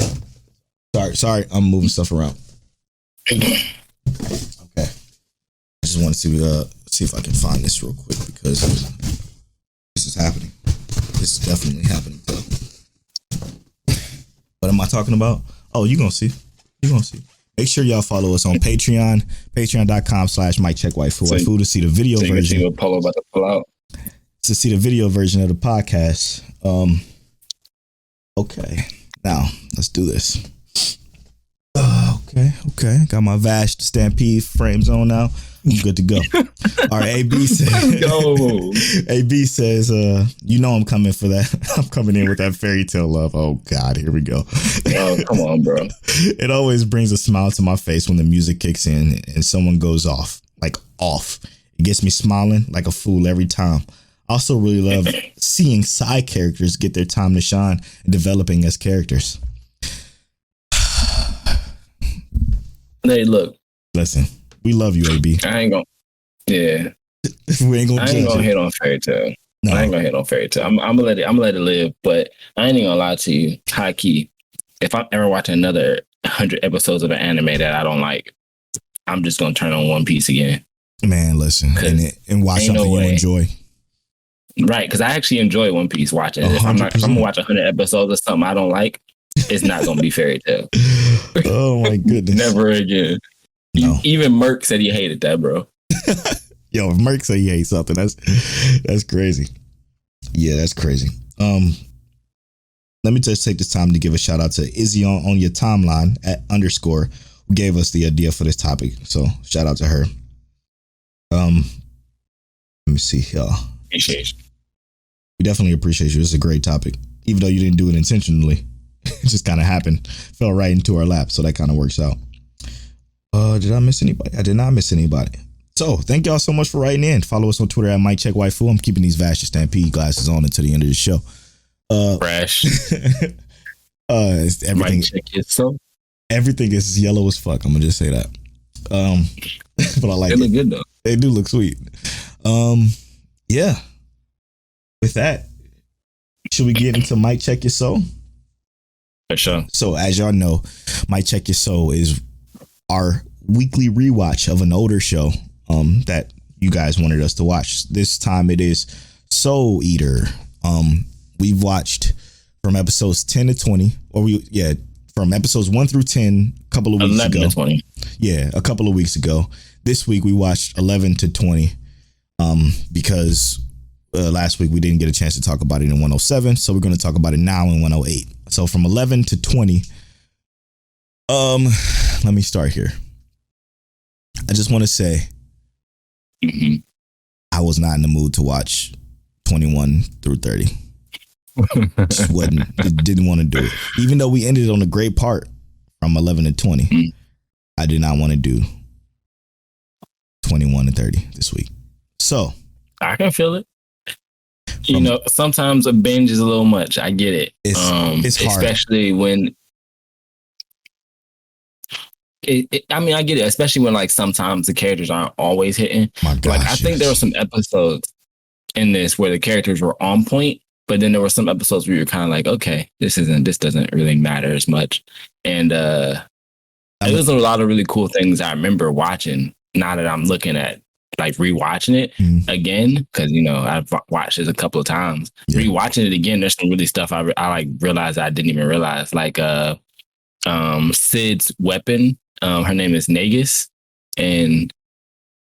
Sorry, I'm moving stuff around. Okay. I just want to see if I can find this real quick because this is happening. This is definitely happening. What am I talking about? Oh, you're going to see. Make sure y'all follow us on Patreon, patreon.com/MikeCheckWaifu to see the video version. You can see what Polo about to pull out. To see the video version of the podcast. Okay. Now, let's do this. Okay. Got my Vash Stampede frames on now. I'm good to go. All right, AB says. Yo. AB says, you know I'm coming for that. I'm coming in with that fairy tale love. Oh God, here we go. Oh, come on, bro. It always brings a smile to my face when the music kicks in and someone goes off. It gets me smiling like a fool every time. I also really love seeing side characters get their time to shine and developing as characters. Hey, look. Listen, we love you, AB. I ain't gonna. Yeah. We ain't gonna I judge ain't gonna it. hit on Fairy Tail. No. I ain't gonna hit on Fairy Tail. I'm gonna let it live. But I ain't even gonna lie to you. High key, if I'm ever watching another 100 episodes of an anime that I don't like, I'm just gonna turn on One Piece again. Man, listen, and watch ain't no something you way. enjoy. Right, because I actually enjoy One Piece watching. If I'm 100%. gonna watch 100 episodes of something I don't like, it's not gonna be Fairy Tail. Oh my goodness. Never again. No. Even Merc said he hated that, bro. Yo, if Merc say he hates something, that's crazy. Yeah, that's crazy. Let me just take this time to give a shout out to Izzy on your timeline at _ who gave us the idea for this topic. So shout out to her. Let me see, y'all. Appreciate you. We definitely appreciate you. This is a great topic, even though you didn't do it intentionally. It just kind of happened, fell right into our lap, so that kind of works out. Did I miss anybody? I did not miss anybody. So thank y'all so much for writing in. Follow us on Twitter at MikeCheckWaifu. I'm keeping these Vasher Stampede glasses on until the end of the show. Fresh. Everything. Might check it. So Everything is yellow as fuck. I'm gonna just say that. But I like they it. look good though. They do look sweet. Yeah. With that, should we get into Mike Check Your Soul? For sure. So as y'all know, Mike Check Your Soul is our weekly rewatch of an older show that you guys wanted us to watch. This time it is Soul Eater. We've watched from episodes 10 to 20, from episodes 1 through 10 a couple of weeks 11 ago. to 20. Yeah, a couple of weeks ago. This week we watched 11 to 20 because last week we didn't get a chance to talk about it in 107, so we're going to talk about it now in 108. So from 11 to 20, let me start here. I just want to say I was not in the mood to watch 21 through 30. Just didn't want to do it. Even though we ended on a great part from 11 to 20, I did not want to do 21 to 30 this week. So I can feel it. You know, sometimes a binge is a little much. I get it. It's hard. Especially when I get it, especially when like sometimes the characters aren't always hitting. My gosh, like I think there were some episodes in this where the characters were on point, but then there were some episodes where you're kind of like, okay, this doesn't really matter as much. And there was a lot of really cool things I remember watching. Now that I'm looking at like rewatching it again, because you know I've watched it a couple of times. Yeah. Rewatching it again, there's some really stuff I like realized I didn't even realize. Like Sid's weapon. Her name is Nagus, and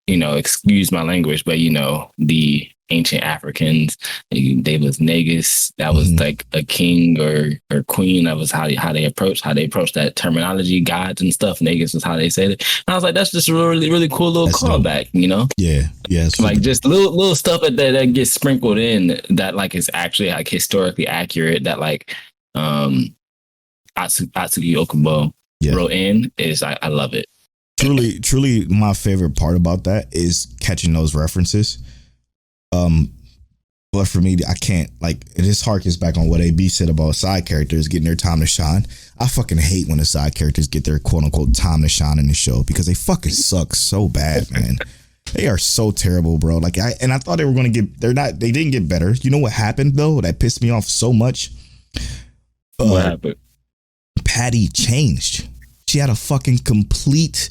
you know, excuse my language, but you know, the ancient Africans, they was Nagus. That was like a king or queen. That was how they approached that terminology, gods and stuff. Nagus was how they said it. And I was like, that's just a really, really cool little callback, you know? Yeah. Like just little stuff that gets sprinkled in that like is actually like historically accurate. That like Atsuki Okubo wrote in is I love it. Truly, my favorite part about that is catching those references. But for me, I can't, like, it just harkens back on what AB said about side characters getting their time to shine. I fucking hate when the side characters get their quote unquote time to shine in the show because they fucking suck so bad, man. They are so terrible, bro. Like I thought they were going to they didn't get better. You know what happened though? That pissed me off so much. What happened? Patty changed. She had a fucking complete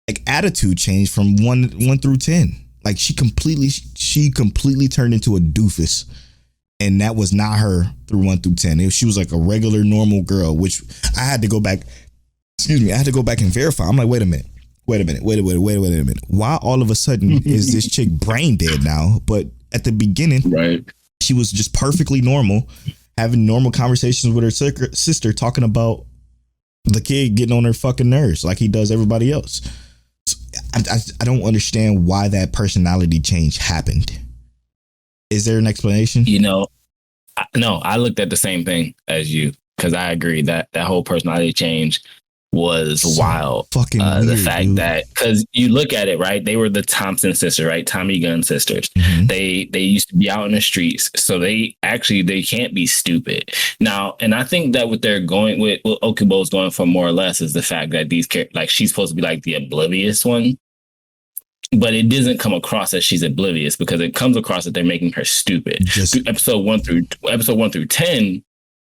like attitude change from 1 through 10. Like she completely turned into a doofus, and that was not her through 1 through 10. She was like a regular normal girl, which I had to go back. Excuse me, I had to go back and verify. I'm like, wait a minute. Why all of a sudden is this chick brain dead now? But at the beginning, right, she was just perfectly normal, having normal conversations with her sister, talking about the kid getting on her fucking nerves like he does everybody else. So I don't understand why that personality change happened. Is there an explanation? You know, no, I looked at the same thing as you because I agree that that whole personality change was So wild. fucking The weird, fact dude. that because you look at it, right? They were the Thompson sisters, right? Tommy Gunn sisters. Mhm. They used to be out in the streets, so they can't be stupid now. And I think that what they're going with, what Okubo's going for more or less, is the fact that these like she's supposed to be like the oblivious one, but it doesn't come across as she's oblivious because it comes across that they're making her stupid. Just Through episode 1 through 10,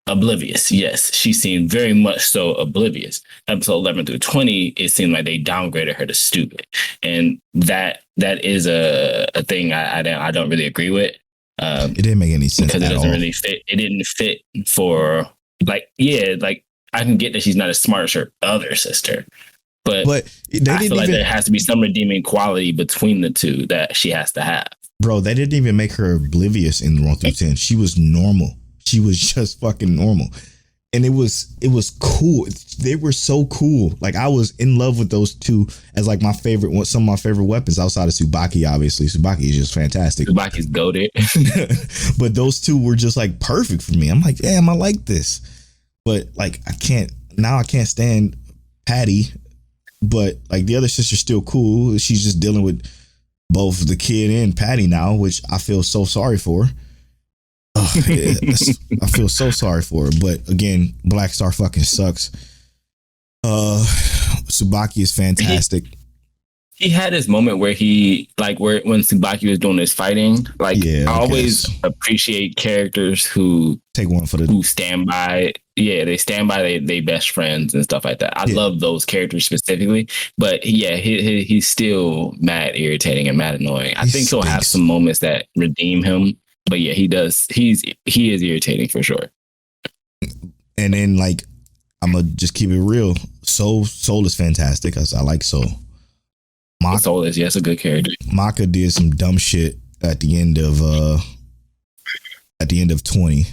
oblivious. Yes, she seemed very much so oblivious. Episode 11 through 20, it seemed like they downgraded her to stupid, and that is a thing I don't really agree with. it didn't make any sense Because it at doesn't all. really fit. It didn't fit for like I can get that she's not as smart as her other sister, but they I didn't feel like even, there has to be some redeeming quality between the two that she has to have. bro. They didn't even make her oblivious in 1 through 10. She was normal. She was just fucking normal, and it was cool. They were so cool. Like I was in love with those two as like my favorite. Some of my favorite weapons outside of Tsubaki. Obviously, Tsubaki is just fantastic. Tsubaki's goated. But those two were just like perfect for me. I'm like, damn, I like this. But like, I can't stand Patty. But like the other sister's still cool. She's just dealing with both the kid and Patty now, which I feel so sorry for. I feel so sorry for her. But again, Black Star fucking sucks. Tsubaki is fantastic. He had his moment where when Tsubaki was doing his fighting. Like Yeah, I I always guess. appreciate characters who Take one for the stand by. Yeah, they stand by they best friends and stuff like that. I Yeah. love those characters specifically, but yeah, he's still mad irritating and mad annoying. I He think he'll have stinks. some moments that redeem him, but yeah, he does. He is irritating for sure. And then like I'm gonna just keep it real. Soul is fantastic. I like Soul. Soul is a good character. Maka did some dumb shit at the end of 20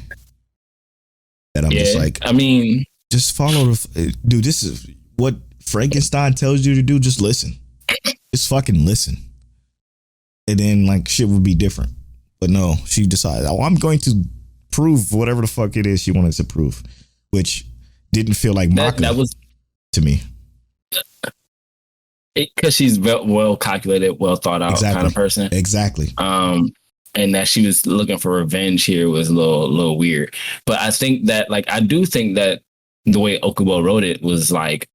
that I'm just like, I mean, just follow dude. This is what Frankenstein tells you to do. Just listen. Just fucking listen. And then like shit would be different. But no, she decided, oh, I'm going to prove whatever the fuck it is she wanted to prove, which didn't feel like Maka that was to me. because she's well calculated, well thought out kind of person. Exactly. And that she was looking for revenge here was a little weird. But I think that I do think that the way Okubo wrote it was like,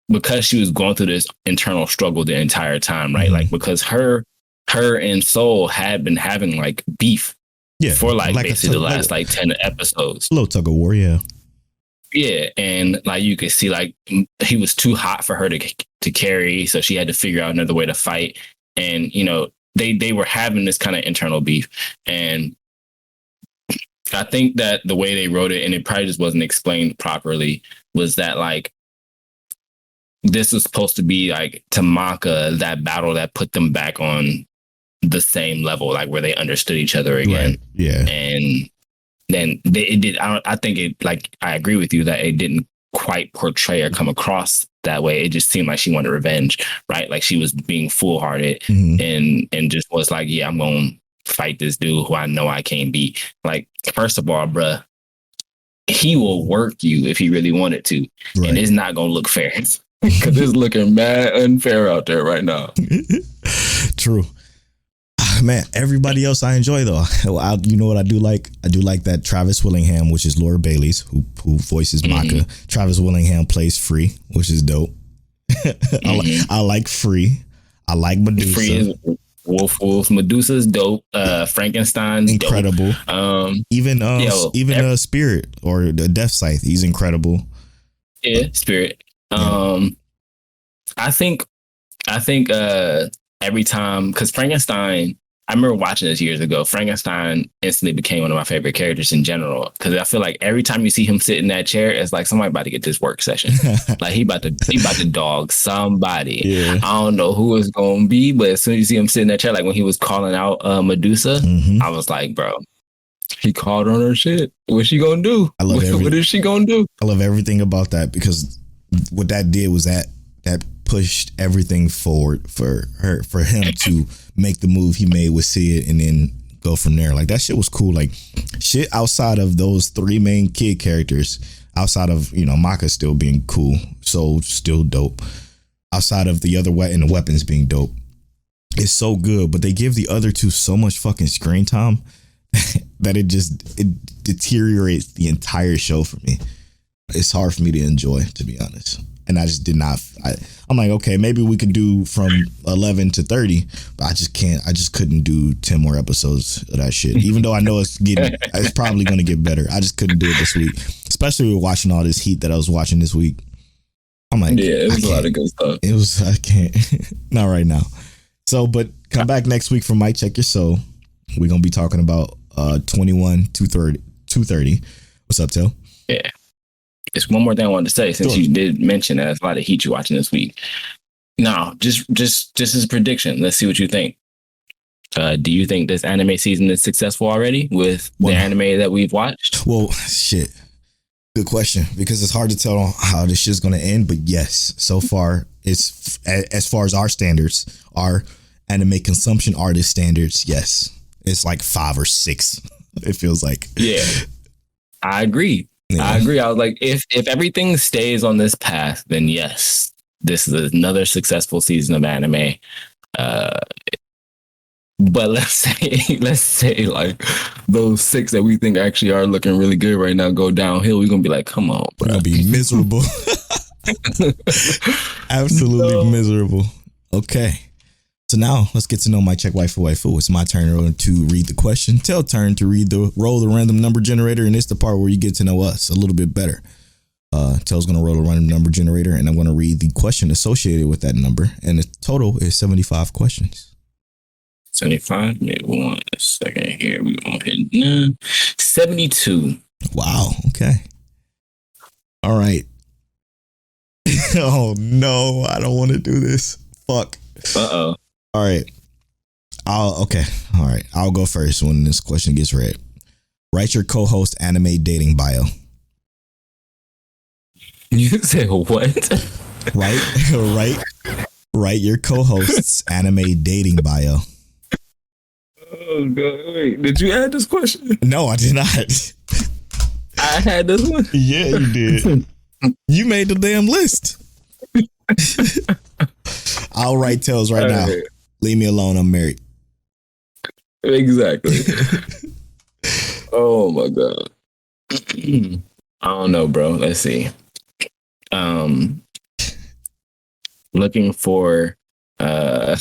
because she was going through this internal struggle the entire time, right? Mhm. Like because her and Soul had been having like beef for basically the last 10 episodes. Little tug of war, yeah. Yeah, and like you could see, like he was too hot for her to carry, so she had to figure out another way to fight. And they were having this kind of internal beef, and I think that the way they wrote it, and it probably just wasn't explained properly, was that like this was supposed to be like Tamaka, that battle that put them back on the same level, like where they understood each other again. Right. Yeah. And then it did. I think it, like, I agree with you that it didn't quite portray or come across that way. It just seemed like she wanted revenge, right? Like she was being foolhardy and just was like, yeah, I'm going to fight this dude who I know I can't beat. Like, first of all, bruh, he will work you if he really wanted to. Right. And it's not going to look fair because it's looking mad unfair out there right now. True. Man, everybody else I enjoy though. You know what I do like? I do like that Travis Willingham, which is Laura Bailey's, who voices Maka. Travis Willingham plays Free, which is dope. I like Free. I like Medusa. Free is Wolf. Medusa's dope. Frankenstein's incredible. Dope. Even Spirit or the Death Scythe, he's incredible. Yeah, Spirit. I think every time, because Frankenstein, I remember watching this years ago. Frankenstein instantly became one of my favorite characters in general, because I feel like every time you see him sit in that chair, it's like somebody about to get this work session. Like he about to dog somebody. Yeah. I don't know who it's gonna be, but as soon as you see him sit in that chair, like when he was calling out Medusa, I was like, bro, he called on her shit. What's she gonna do? What is she gonna do? I love everything about that, because what that did was that pushed everything forward for him to make the move he made with Sid and then go from there. Like, that shit was cool. Like, shit outside of those three main kid characters, outside of, you know, Maka still being cool, so still dope, outside of the other and the weapons being dope, it's so good. But they give the other two so much fucking screen time that it deteriorates the entire show for me. It's hard for me to enjoy, to be honest. And I just did not. I'm like, okay, maybe we could do from 11 to 30, but I just can't. I just couldn't do 10 more episodes of that shit. Even though I know it's probably going to get better. I just couldn't do it this week, especially with watching all this heat that I was watching this week. I'm like, yeah, it was a lot of good stuff. I can't. Not right now. So, but come back next week for Mic Check Your Soul. We're going to be talking about 21 230. What's up, Tel? Yeah. There's one more thing I wanted to say, since you did mention that there's a lot of heat you're watching this week. Now, just as a prediction, let's see what you think. Do you think this anime season is successful already with the anime that we've watched? Well, shit. Good question, because it's hard to tell how this shit's going to end. But yes, so far, it's as far as our standards, our anime consumption artist standards, yes, it's like 5 or 6. It feels like. Yeah, I agree. Yeah. I agree. I was like, if everything stays on this path, then yes, this is another successful season of anime. But let's say like those 6 that we think actually are looking really good right now go downhill. We're gonna be like, come on, bro. We're gonna be miserable. Absolutely miserable. Okay. So now let's get to know my Check Waifu. It's my turn to read the question. Tell turn to roll the random number generator, and it's the part where you get to know us a little bit better. Tell's gonna roll a random number generator, and I'm gonna read the question associated with that number, and the total is 75 questions. 75. Maybe 1 second here. We're gonna hit 72. Wow. Okay. All right. Oh no, I don't want to do this. Fuck. Uh-oh. All right. All right. I'll go first when this question gets read. Write your co-host anime dating bio. You say what? Write your co-host's anime dating bio. Oh god! Wait, did you add this question? No, I did not. I had this one. Yeah, you did. You made the damn list. I'll write Tales right now. Leave me alone. I'm married. Exactly. Oh my god. I don't know, bro. Let's see. Looking for I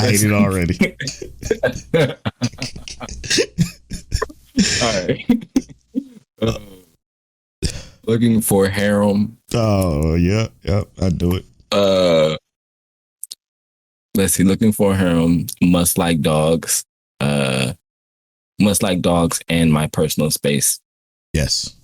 hate it already. All right. Looking for harem. Oh yeah, I do it. Let's see. Looking for harem. Must like dogs. Must like dogs and my personal space. Yes.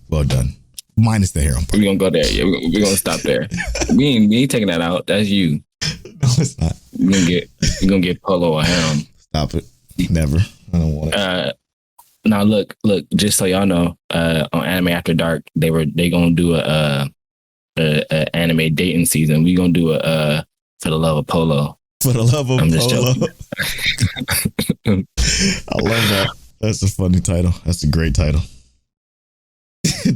Well done. Minus the harem. We're gonna go there. Yeah, we're gonna stop there. we ain't taking that out. That's you. No, it's not. You're gonna get Polo a harem. Stop it. Never. I don't want it. Now look, just so y'all know, on Anime After Dark, they gonna do a anime dating season. We gonna do a For the Love of Polo. For the Love of I'm Polo. Just joking. I love that. That's a funny title. That's a great title.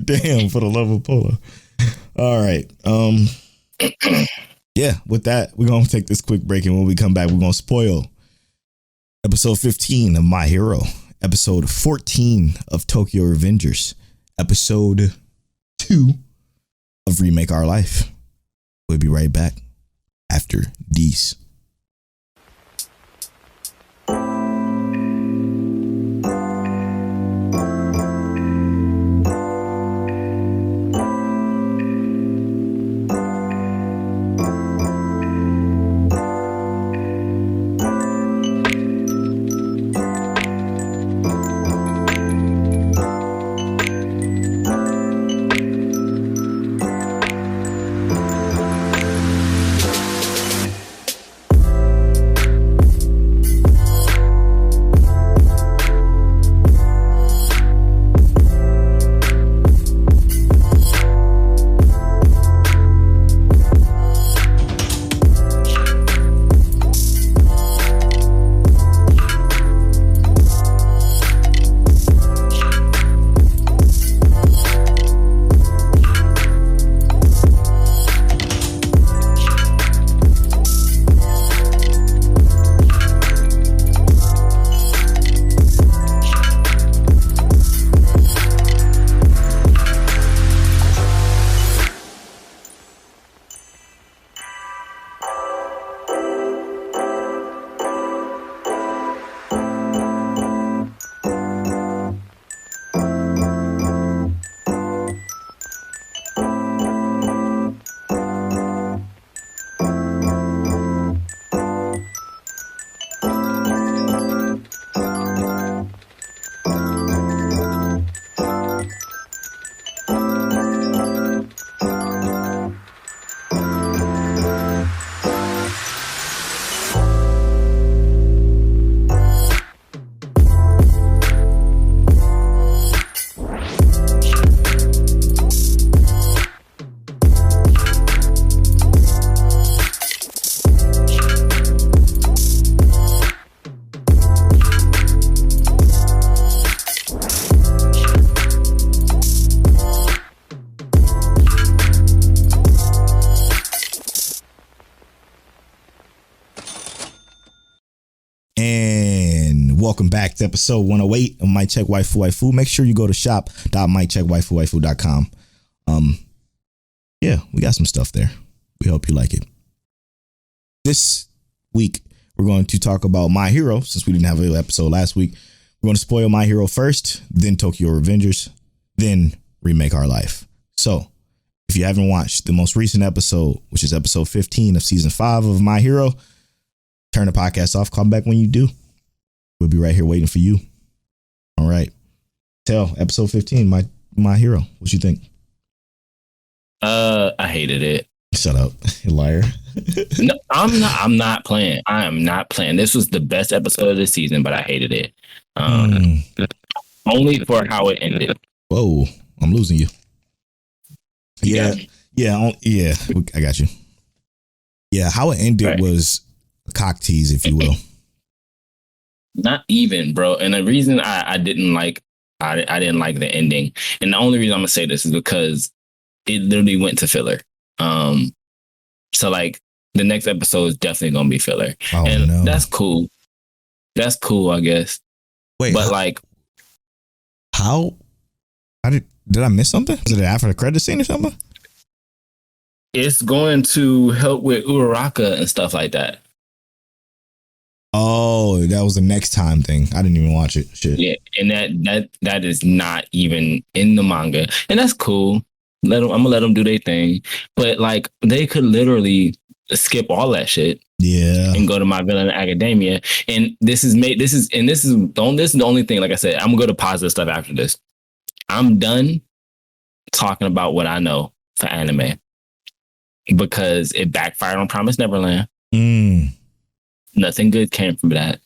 Damn, For the Love of Polo. All right. Yeah, with that, we're gonna take this quick break, and when we come back, we're gonna spoil episode 15 of My Hero, episode 14 of Tokyo Revengers, episode 2 of Remake Our Life. We'll be right back after these. welcome back to episode 108 of Mic Check Waifu Waifu. Make sure you go to shop.miccheckwaifuwaifu.com. Yeah, we got some stuff there. We hope you like it. This week, we're going to talk about My Hero, since we didn't have an episode last week. We're going to spoil My Hero first, then Tokyo Revengers, then Remake Our Life. So, if you haven't watched the most recent episode, which is episode 15 of season 5 of My Hero, turn the podcast off. Call back when you do. We'll be right here waiting for you. All right. Tell episode 15, My Hero. What you think? I hated it. Shut up, you liar. No, I'm not playing. I am not playing. This was the best episode of the season, but I hated it. Only for how it ended. Whoa, I'm losing you. Yeah. I got you. Yeah, how it ended was a cock tease, if you will. Not even, bro. And the reason I didn't like the ending, and the only reason I'm gonna say this is because it literally went to filler. So like the next episode is definitely gonna be filler, and that's cool. That's cool, I guess. Wait, but like, how did I miss something? Was it after the credit scene or something? It's going to help with Uraraka and stuff like that. Oh, that was the next time thing. I didn't even watch it. Shit. Yeah, and that is not even in the manga, and that's cool. I'm gonna let them do their thing, but like they could literally skip all that shit, and go to My Villain Academia. And this is the only thing. Like I said, I'm gonna go to positive stuff after this. I'm done talking about what I know for anime because it backfired on Promised Neverland. Nothing good came from that.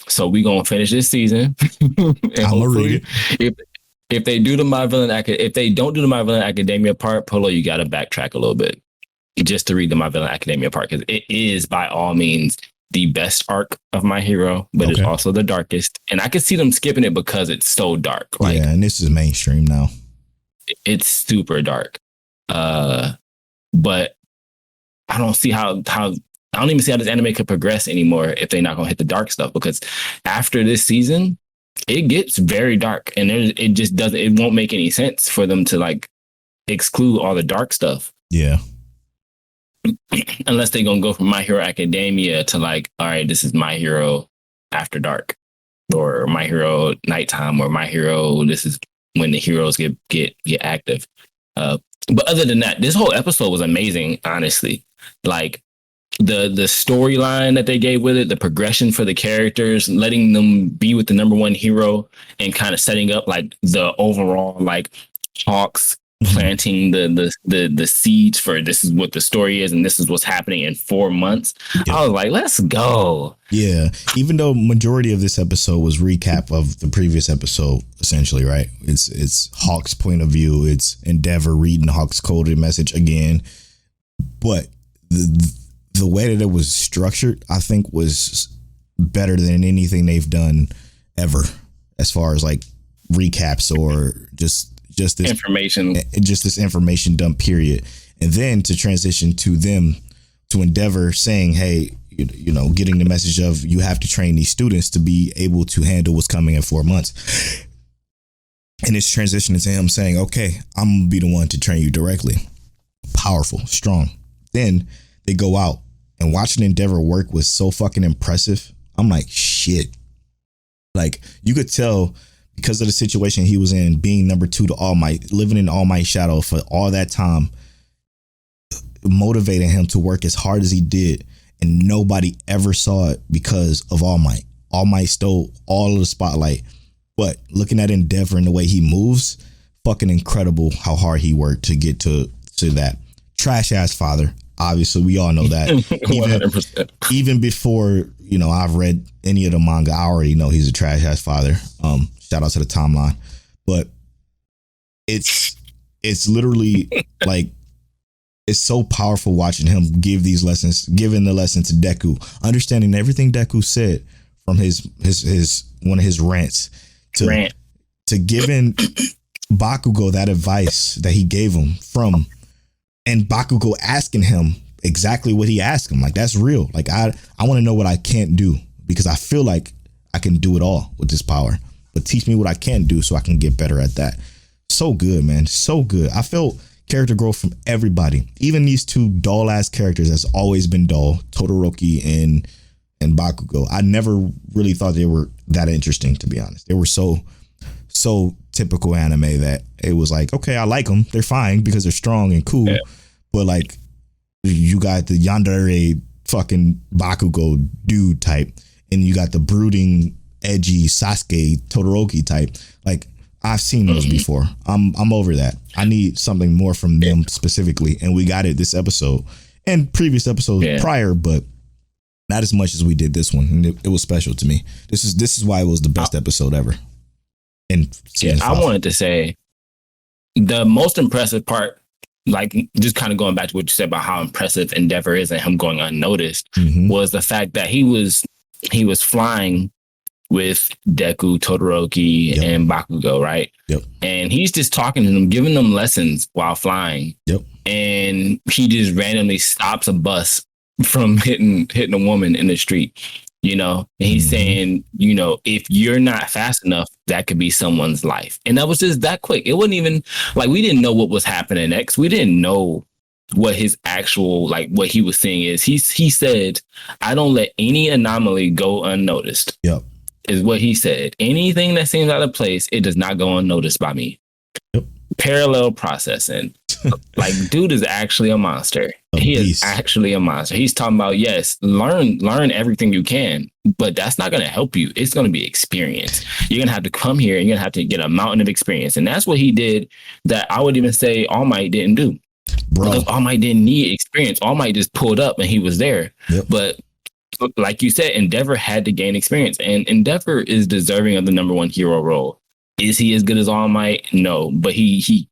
So we gonna finish this season. And I'm gonna read it. If they do the My Villain if they don't do the My Villain Academia part, Polo, you got to backtrack a little bit just to read the My Villain Academia part, because it is by all means the best arc of My Hero, but it's also the darkest. And I can see them skipping it because it's so dark. Like, and this is mainstream now. It's super dark. But I don't see how I don't even see how this anime could progress anymore if they're not gonna hit the dark stuff, because after this season, it gets very dark, and it won't make any sense for them to like exclude all the dark stuff. Yeah. Unless they're going to go from My Hero Academia to like, all right, this is My Hero After Dark, or My Hero Nighttime, or My Hero, this is when the heroes get active. But other than that, this whole episode was amazing, honestly. Like, the storyline that they gave with it, the progression for the characters, letting them be with the number one hero, and kind of setting up like the overall like Hawks planting the seeds for this is what the story is and this is what's happening in 4 months. I was like, let's go. Yeah, even though majority of this episode was recap of the previous episode, essentially, right? It's Hawk's point of view. It's Endeavor reading Hawk's coded message again, but the way that it was structured, I think, was better than anything they've done ever, as far as like recaps or just this information, just this information dump period. And then to transition to Endeavor saying, hey, you know, getting the message of you have to train these students to be able to handle what's coming in 4 months. And it's transitioning to him saying, okay, I'm gonna be the one to train you directly. Powerful, strong. Then they go out, and watching Endeavor work was so fucking impressive. I'm like, shit. Like, you could tell because of the situation he was in, being number 2 to All Might, living in All Might's shadow for all that time, motivating him to work as hard as he did. And nobody ever saw it because of All Might. All Might stole all of the spotlight. But looking at Endeavor and the way he moves, fucking incredible how hard he worked to get to that. Trash ass father. Obviously, we all know that. Even before, you know, I've read any of the manga, I already know he's a trash ass father. Shout out to the timeline. But it's literally like, it's so powerful watching him give these lessons, giving the lesson to Deku, understanding everything Deku said from his one of his rants to giving Bakugo that advice that he gave him and Bakugo asking him exactly what he asked him. Like, that's real. Like, I want to know what I can't do, because I feel like I can do it all with this power, but teach me what I can't do so I can get better at that. So good, man. So good. I felt character growth from everybody, even these two dull ass characters that's always been dull, Todoroki and Bakugo. I never really thought they were that interesting, to be honest. They were so typical anime that it was like, okay, I like them. They're fine because they're strong and cool. Yeah. But like, you got the yandere fucking Bakugo dude type, and you got the brooding, edgy Sasuke Todoroki type. Like, I've seen those before. I'm over that. I need something more from them specifically, and we got it this episode and previous episodes prior, but not as much as we did this one. And it was special to me. This is why it was the best episode ever. And I wanted to say the most impressive part, like just kind of going back to what you said about how impressive Endeavor is and him going unnoticed, was the fact that he was flying with Deku, Todoroki, and Bakugo, right? Yep. And he's just talking to them, giving them lessons while flying. Yep. And he just randomly stops a bus from hitting a woman in the street, you know? And he's saying, you know, if you're not fast enough, that could be someone's life. And that was just that quick. It wasn't even like we didn't know what was happening next. We didn't know what his actual, like what he was saying is. He said, I don't let any anomaly go unnoticed. Yep. Is what he said. Anything that seems out of place, it does not go unnoticed by me. Yep. Parallel processing. Like, dude is actually a monster. Is actually a monster. He's talking about, yes, learn everything you can, but that's not going to help you. It's going to be experience. You're going to have to come here and you're going to have to get a mountain of experience. And that's what he did that I would even say All Might didn't do. Bro. Because All Might didn't need experience. All Might just pulled up and he was there. Yep. But like you said, Endeavor had to gain experience, and Endeavor is deserving of the number one hero role. Is he as good as All Might? No, but he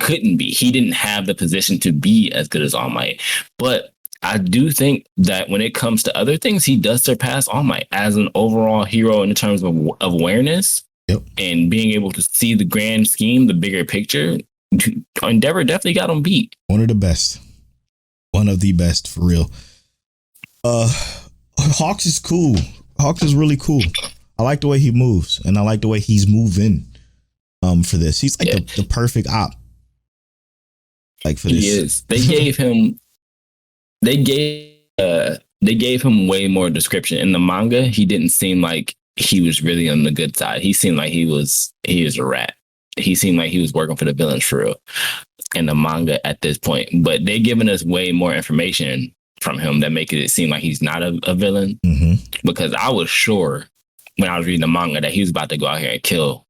couldn't be. He didn't have the position to be as good as All Might. But I do think that when it comes to other things, he does surpass All Might as an overall hero in terms of awareness and being able to see the grand scheme, the bigger picture. Endeavor definitely got him beat. One of the best. One of the best, for real. Hawks is cool. Hawks is really cool. I like the way he moves, and I like the way he's moving for this. He's like the perfect op. Like for this. He is. They gave him way more description. In the manga, he didn't seem like he was really on the good side. He seemed like he was a rat. He seemed like he was working for the villains for real in the manga at this point. But they giving us way more information from him that make it seem like he's not a villain. Because I was sure when I was reading the manga that he was about to go out here and kill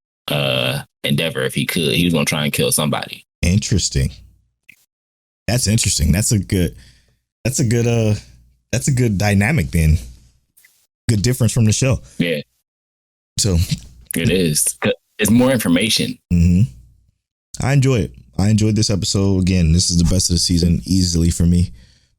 Endeavor if he could. He was going to try and kill somebody. Interesting. That's interesting. That's a good dynamic then. Good difference from the show. Yeah. So it is. It's more information. I enjoy it. I enjoyed this episode. Again, this is the best of the season easily for me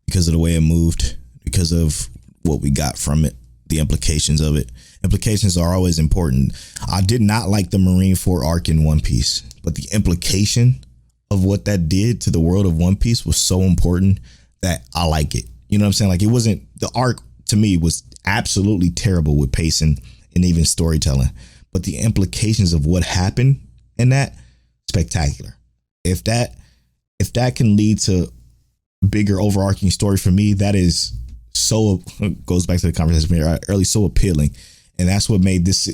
because of the way it moved, because of what we got from it, the implications of it. Implications are always important. I did not like the Marineford arc in One Piece, but the implication of what that did to the world of One Piece was so important that I like it. You know what I'm saying? Like, it wasn't, the arc to me was absolutely terrible with pacing and even storytelling, but the implications of what happened in that, spectacular. If that can lead to bigger overarching story for me, that is so, goes back to the conversation early, so appealing. And that's what made this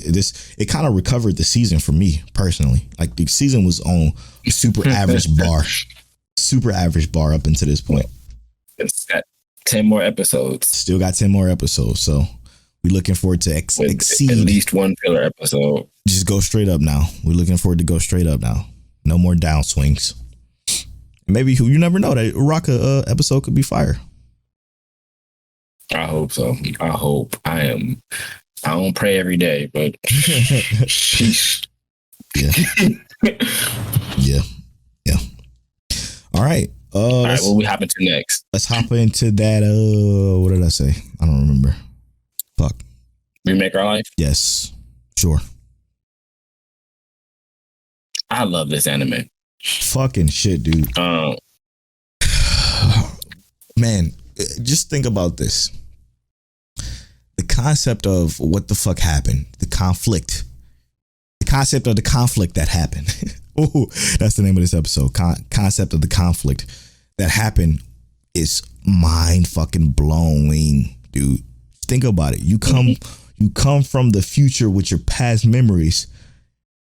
it kind of recovered the season for me personally. Like, the season was on a super average bar up until this point. It's got 10 more episodes. Still got 10 more episodes. So we're looking forward to exceed at least one filler episode. Just go straight up now. We're looking forward to go straight up now. No more down swings. Maybe you never know, that Raka episode could be fire. I hope so. I hope. I don't pray every day, but yeah. All right. All right, what we hopping to next? Let's hop into that. What did I say? I don't remember. Fuck. Remake Our Life? Yes. Sure. I love this anime. Fucking shit, dude. Man, just think about this. The concept of what the fuck happened, the conflict. The concept of the conflict that happened. Ooh, that's the name of this episode. Concept of the conflict that happened is mind fucking blowing, dude. Think about it. You come from the future with your past memories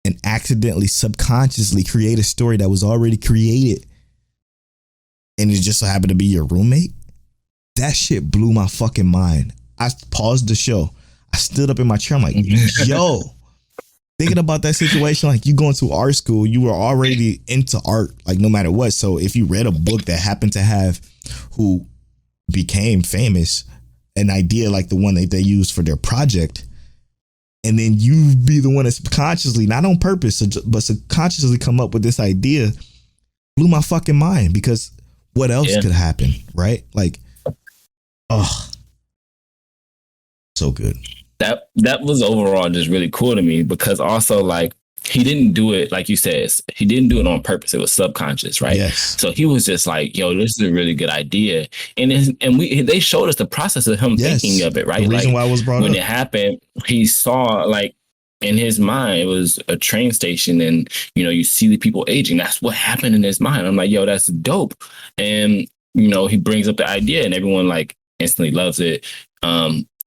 and accidentally, subconsciously create a story that was already created, and it just so happened to be your roommate. That shit blew my fucking mind. I paused the show. I stood up in my chair. I'm like, yo, thinking about that situation, like you going to art school, you were already into art, like no matter what. So if you read a book that happened to have who became famous, an idea like the one that they used for their project, and then you be the one that's consciously, not on purpose, but subconsciously come up with this idea, blew my fucking mind, because what else could happen, right? Like, oh, so good. That was overall just really cool to me, because also, like, he didn't do it, like you said, he didn't do it on purpose. It was subconscious, right? Yes. So he was just like, yo, this is a really good idea. And they showed us the process of him thinking of it, right? The reason why it was brought when up. it happened, he saw, like, in his mind, it was a train station, and, you know, you see the people aging. That's what happened in his mind. I'm like, yo, that's dope. And, you know, he brings up the idea, and everyone, like, instantly loves it.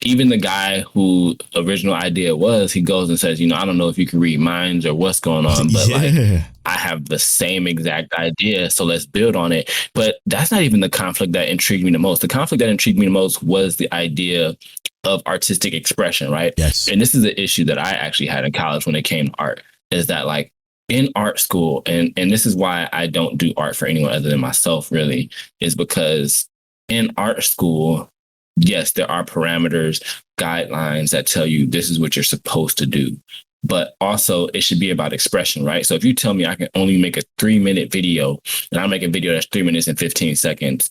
Even the guy who original idea was, he goes and says, you know, I don't know if you can read minds or what's going on, but like, I have the same exact idea, so let's build on it. But that's not even the conflict that intrigued me the most. The conflict that intrigued me the most was the idea of artistic expression, right? Yes. And this is the issue that I actually had in college when it came to art, is that, like, in art school, and this is why I don't do art for anyone other than myself, really, is because in art school, yes, there are parameters, guidelines that tell you this is what you're supposed to do. But also it should be about expression, right? So if you tell me I can only make a 3-minute video, and I make a video that's 3 minutes and 15 seconds,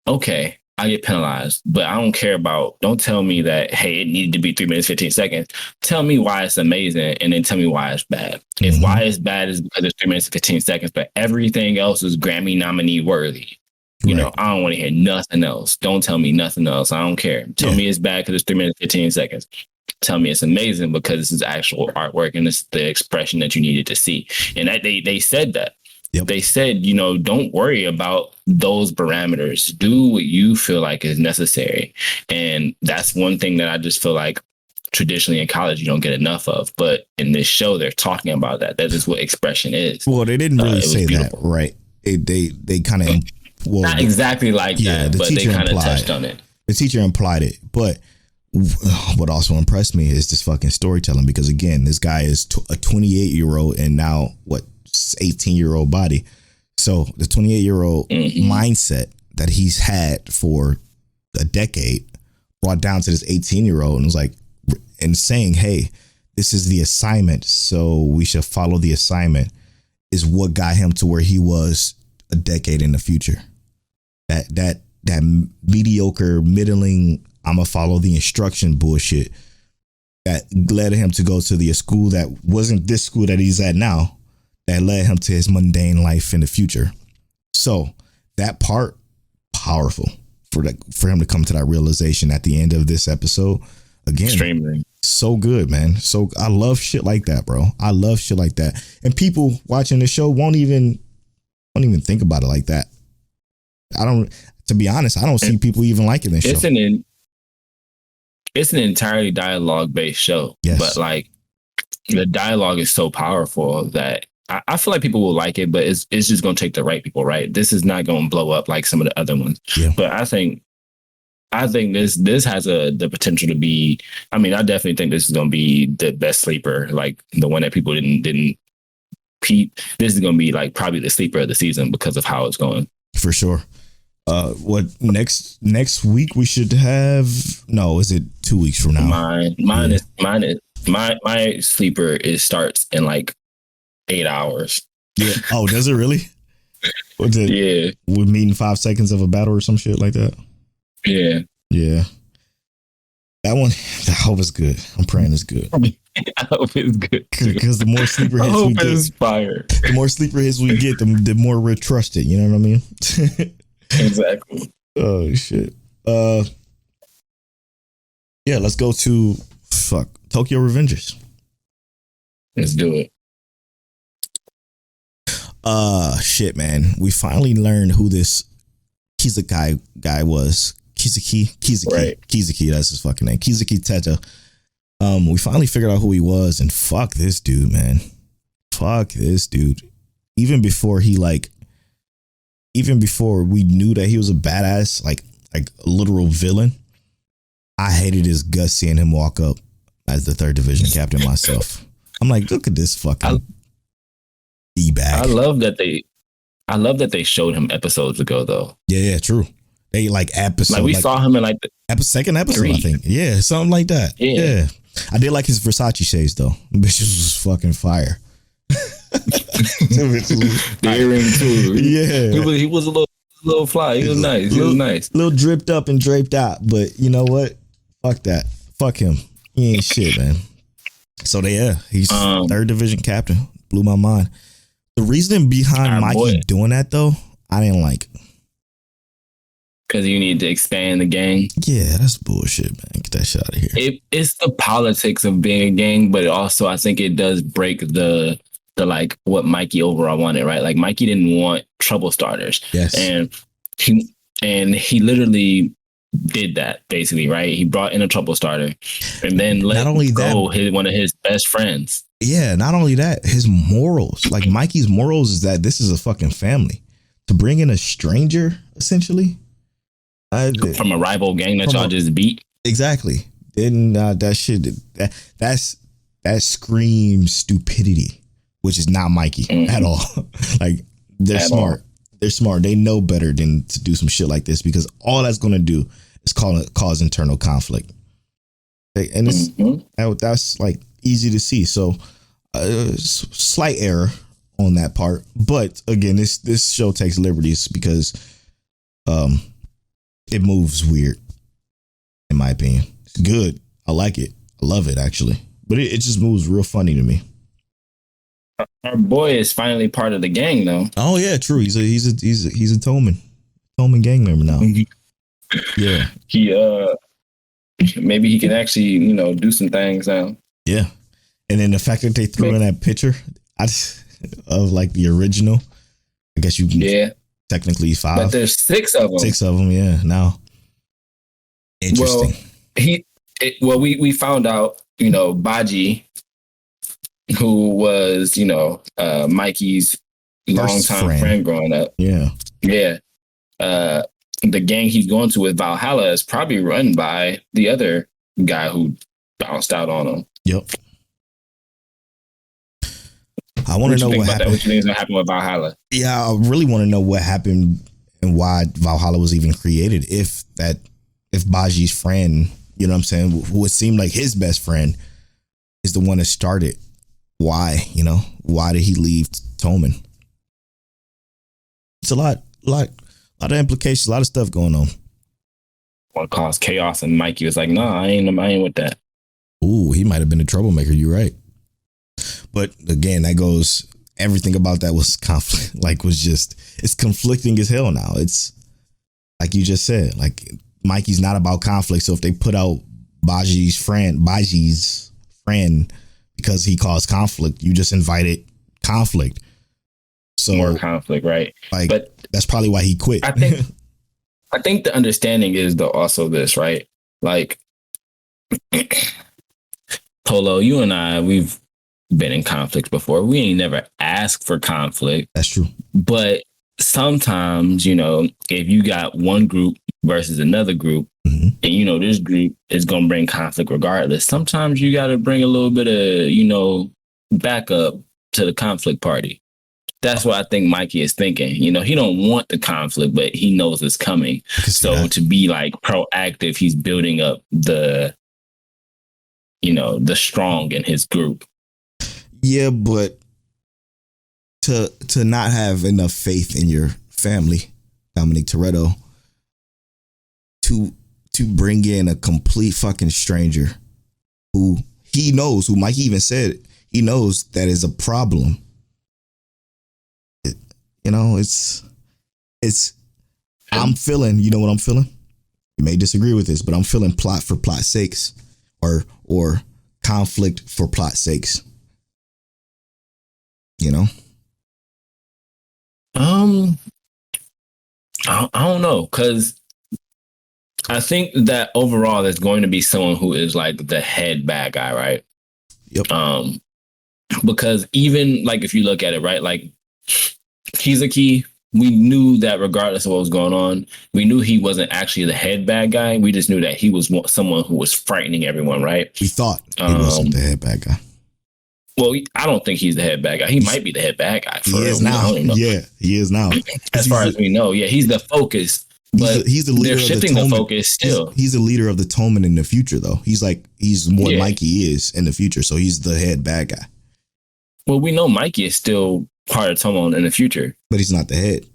okay, I get penalized. But I don't care about, don't tell me that, hey, it needed to be 3 minutes, 15 seconds. Tell me why it's amazing, and then tell me why it's bad. If why it's bad is because it's 3 minutes and 15 seconds, but everything else is Grammy nominee worthy. You know, I don't want to hear nothing else. Don't tell me nothing else. I don't care. Tell me it's bad because it's 3 minutes, 15 seconds. Tell me it's amazing because this is actual artwork and it's the expression that you needed to see. And that they said that. Yep. They said, you know, don't worry about those parameters. Do what you feel like is necessary. And that's one thing that I just feel like traditionally in college you don't get enough of. But in this show, they're talking about that. That is what expression is. Well, they didn't really say that, right? They kind of... Well, not exactly like that, but they kind of touched on it. The teacher implied it. But what also impressed me is this fucking storytelling, because, again, this guy is a 28-year-old and now, 18-year-old body. So the 28-year-old mindset that he's had for a decade brought down to this 18-year-old and was like, and saying, hey, this is the assignment, so we should follow the assignment, is what got him to where he was a decade in the future. That mediocre, middling, I'm gonna follow the instruction bullshit that led him to go to the school that wasn't this school that he's at now, that led him to his mundane life in the future. So that part, powerful for him to come to that realization at the end of this episode. Again, extremely so good, man. So I love shit like that, bro. I love shit like that. And people watching the show won't even think about it like that. To be honest, I don't see people even liking this show. It's an entirely dialogue based show. Yes. But, like, the dialogue is so powerful that I feel like people will like it, but it's just going to take the right people, right? This is not going to blow up like some of the other ones. Yeah. But I think this has the potential to be, I mean, I definitely think this is going to be the best sleeper, like the one that people didn't peep. This is going to be, like, probably the sleeper of the season because of how it's going. For sure. What next week we should have? No, is it 2 weeks from now? My sleeper starts in like 8 hours. Yeah. Oh, does it really? What's it? Yeah. We're meeting 5 seconds of a battle or some shit like that. Yeah. Yeah. That one, I hope it's good. I'm praying it's good. I hope it's good because the more sleeper hits we get, fire. The more sleeper hits we get, the more we're trusted. You know what I mean? Exactly. Oh shit. Yeah, let's go to Tokyo Revengers. Let's do it. Shit, man. We finally learned who this Kizuki guy was. Kizuki, Right. Kizuki, that's his fucking name. Kizuki Teta. We finally figured out who he was, and fuck this dude, man. Fuck this dude. Even before we knew that he was a badass, like a literal villain, I hated his guts seeing him walk up as the 3rd Division captain myself. I'm like, look at this fucking D-bag. I love that they showed him episodes ago though. Yeah, true. They episode. Like we saw him in second episode, 3. I think. Yeah, something like that. Yeah. I did like his Versace shades though. Bitches was fucking fire. the earring too. Yeah. He was a little fly. He was nice. He was nice. Little dripped up and draped out. But you know what? Fuck that. Fuck him. He ain't shit, man. So he's 3rd Division captain. Blew my mind. The reason behind Mikey doing that though, I didn't like. Because you need to expand the gang. Yeah, that's bullshit, man. Get that shit out of here. It's the politics of being a gang, but also I think it does break the like what Mikey overall wanted, right? Like Mikey didn't want trouble starters. Yes. And he literally did that basically, right? He brought in a trouble starter and then let one of his best friends. Yeah, not only that, his morals. Like Mikey's morals is that this is a fucking family. To bring in a stranger, essentially. From a rival gang that y'all just beat. Exactly. Then that shit that screams stupidity, which is not Mikey at all. Like they're smart. They're smart. They know better than to do some shit like this because all that's gonna do is cause internal conflict. And it's that's like easy to see. So slight error on that part. But again, this show takes liberties because it moves weird, in my opinion. It's good. I like it. I love it, actually. But it just moves real funny to me. Our boy is finally part of the gang, though. Oh yeah, true. He's a Tolman gang member now. Yeah. He maybe he can actually do some things now. Yeah, and then the fact that they threw in that picture of like the original, I guess you can technically 5. But there's 6 of them. 6 of them, yeah. Now, interesting. Well, we found out, Baji, who was, Mikey's longtime friend growing up. Yeah. Yeah. The gang he's going to with Valhalla is probably run by the other guy who bounced out on him. Yep. I want to know what happened. What you think is going to happen with Valhalla? Yeah, I really want to know what happened and why Valhalla was even created. If Baji's friend, you know what I'm saying, who it seemed like his best friend, is the one that started. Why? Why did he leave Tolman? It's a lot of implications, a lot of stuff going on. Want to cause chaos, and Mikey was like, "No, I ain't with that." Ooh, he might have been a troublemaker. You're right. But again, that goes. Everything about that was conflict. It's conflicting as hell now. It's like you just said. Like Mikey's not about conflict. So if they put out Baji's friend because he caused conflict, you just invited conflict. So more conflict, right? But that's probably why he quit. I think the understanding is also this, right? Like Polo, you and I, we've been in conflict before. We ain't never asked for conflict. That's true. But sometimes, if you got one group versus another group, and this group is gonna bring conflict regardless, sometimes you gotta bring a little bit of, backup to the conflict party. That's what I think Mikey is thinking. He don't want the conflict, but he knows it's coming. So to be like proactive, he's building up the strong in his group. Yeah, but to not have enough faith in your family, Dominic Toretto, to bring in a complete fucking stranger who Mikey even said he knows that is a problem. I'm feeling, what I'm feeling? You may disagree with this, but I'm feeling plot for plot's sakes or conflict for plot's sakes. You know? I don't know, because I think that overall there's going to be someone who is like the head bad guy, right? Yep. Because even like if you look at it, right, like Kizuki, we knew that regardless of what was going on, we knew he wasn't actually the head bad guy. We just knew that he was someone who was frightening everyone, right? We thought he wasn't the head bad guy. Well, I don't think he's the head bad guy. He might be the head bad guy. He is now. Yeah, he is now. As far as we know, yeah, he's the focus. But he's the leader. They're shifting the focus still. He's the leader of the Toman in the future, though. He's what Mikey is in the future, so he's the head bad guy. Well, we know Mikey is still part of Toman in the future, but he's not the head.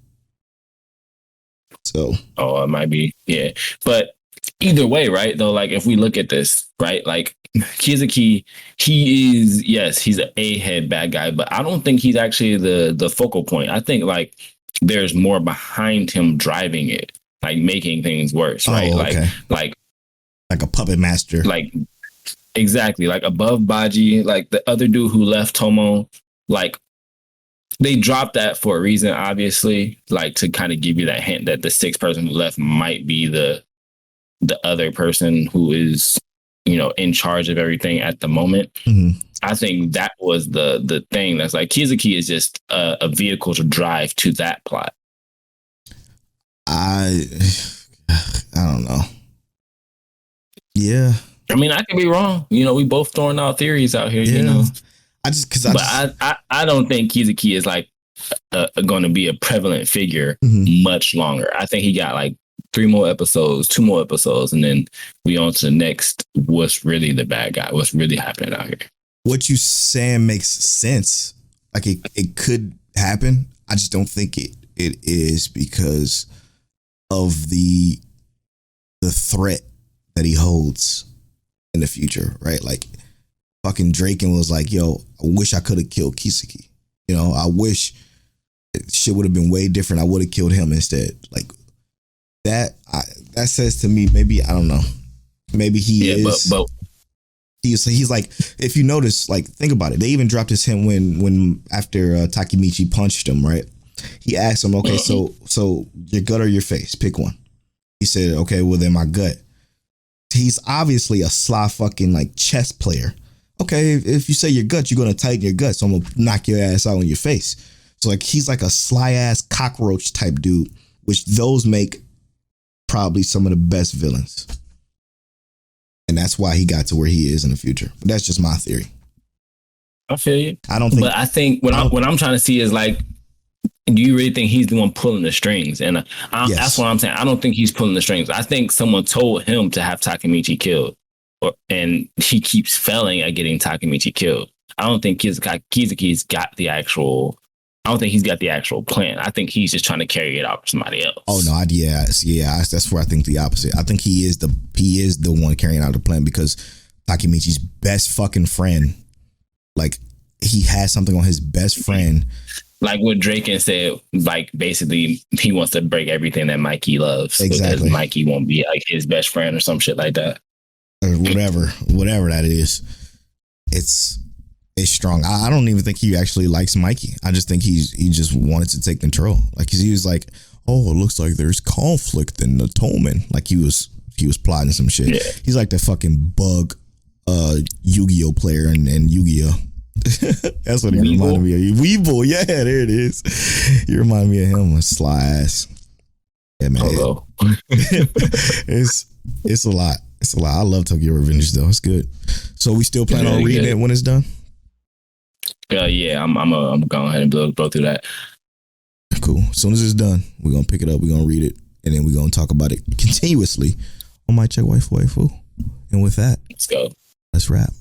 So, it might be, yeah. But either way, right? Though, like if we look at this, right, like Kizuki, he's a head bad guy, but I don't think he's actually the focal point. I think like there's more behind him driving it, like making things worse, right? Okay. Like a puppet master, like exactly, like above Baji, like the other dude who left Tomo, like they dropped that for a reason, obviously, like to kind of give you that hint that the sixth person who left might be the other person who is, in charge of everything at the moment. Mm-hmm. I think that was the thing that's like Kizuki is just a vehicle to drive to that plot. I don't know. Yeah. I mean, I could be wrong. We both throwing out theories out here, I don't think Kizuki is like going to be a prevalent figure much longer. I think he got like 2 more episodes, and then we on to the next. What's really the bad guy? What's really happening out here? What you saying makes sense. Like it could happen. I just don't think it is because of the threat that he holds in the future, right? Like fucking Draken was like, yo, I wish I could have killed Kizuki. I wish shit would have been way different. I would have killed him instead. Like that says to me, maybe, I don't know. Maybe he is. But he's like, if you notice, like, think about it. They even dropped his hint when after Takemichi punched him, right? He asked him, okay, so your gut or your face, pick one. He said, okay, well then my gut. He's obviously a sly fucking like chess player. Okay, if you say your gut, you're gonna tighten your gut, so I'm gonna knock your ass out on your face. So like he's like a sly ass cockroach type dude, which those make probably some of the best villains. And that's why he got to where he is in the future. But that's just my theory. I feel you. I don't think. But I think what I'm trying to see is like, do you really think he's the one pulling the strings? And yes. That's what I'm saying. I don't think he's pulling the strings. I think someone told him to have Takemichi killed, and he keeps failing at getting Takemichi killed. I don't think Kizuki's got the actual. I don't think he's got the actual plan. I think he's just trying to carry it out for somebody else. Oh no, that's where I think the opposite. I think he is the one carrying out the plan because Takemichi's best fucking friend, like he has something on his best friend. Like what Draken said, like basically he wants to break everything that Mikey loves. Exactly. Because Mikey won't be like his best friend or some shit like that. Or whatever that is. It's strong. I don't even think he actually likes Mikey. I just think he just wanted to take control. Like he was like, oh, it looks like there's conflict in the Toman. Like he was plotting some shit. Yeah. He's like the fucking bug Yu-Gi-Oh player in Yu-Gi-Oh. That's what he reminded me of. Weeble, yeah, there it is. You remind me of him, a sly ass. Yeah, man. It's a lot. It's a lot. I love Tokyo Revengers though. It's good. So we still plan on reading it when it's done? Yeah, I'm going ahead and blow through that. Cool. As soon as it's done, we're gonna pick it up. We're gonna read it, and then we're gonna talk about it continuously on My Check Waifu. And with that, let's go. Let's wrap.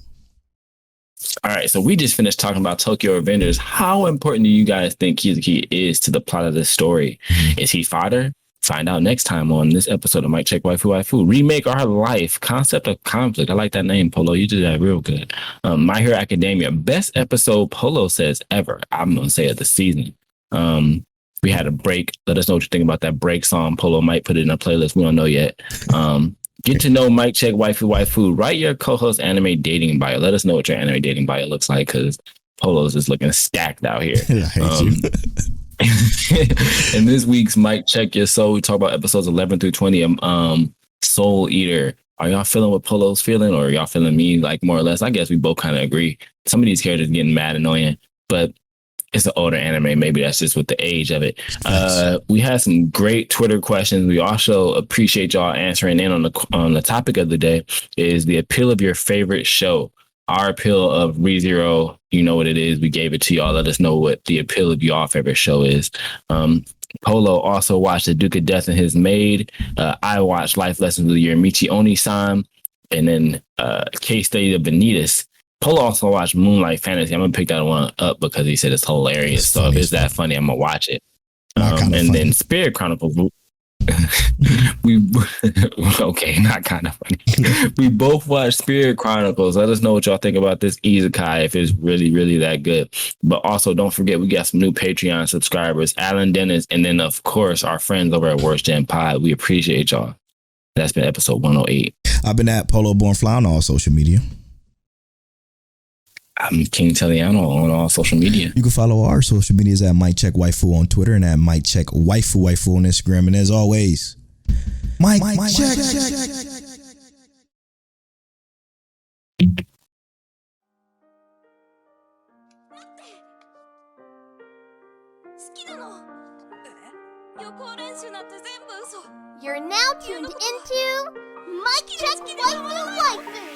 All right, so we just finished talking about Tokyo Revengers. How important do you guys think Kizuki is to the plot of this story? Is he fodder? Find out next time on this episode of Mic Check Waifu. Remake Our Life, Concept of Conflict. I like that name, Polo. You did that real good. My Hero Academia, best episode Polo says ever. I'm going to say of the season. We had a break. Let us know what you think about that break song. Polo might put it in a playlist. We don't know yet. Get to know Mic Check Waifu. Write your co-host anime dating bio. Let us know what your anime dating bio looks like, because Polo's is looking stacked out here. I hate you. In this week's Mic Check Your Soul, we talk about episodes 11 through 20. Soul Eater. Are y'all feeling what Polo's feeling, or are y'all feeling me, like, more or less? I guess we both kind of agree. Some of these characters are getting mad annoying, but it's an older anime. Maybe that's just with the age of it. We had some great Twitter questions. We also appreciate y'all answering in on the topic of the day is the appeal of your favorite show. Our appeal of ReZero, you know what it is. We gave it to y'all. Let us know what the appeal of your favorite show is. Polo also watched The Duke of Death and His Maid. I watched Life Lessons with Yorimichi Oni-san. And then Case Study of Vanitas. Polo also watched Moonlight Fantasy. I'm going to pick that one up because he said it's hilarious. It's so if it's that funny, I'm going to watch it. Not kinda and funny. then Spirit Chronicles. Okay, not kind of funny. We both watched Spirit Chronicles. Let us know what y'all think about this isekai, if it's really, really that good. But also, don't forget, we got some new Patreon subscribers, Alan Dennis, and then, of course, our friends over at Worst Gen Pod. We appreciate y'all. That's been episode 108. I've been at Polo Born Fly on all social media. I'm King Teliano on all social media. You can follow our social medias at Mic Check Waifu on Twitter and at Mic Check Waifu on Instagram. And as always, Mic Check. You're now tuned into Mic Check Waifu Waifu.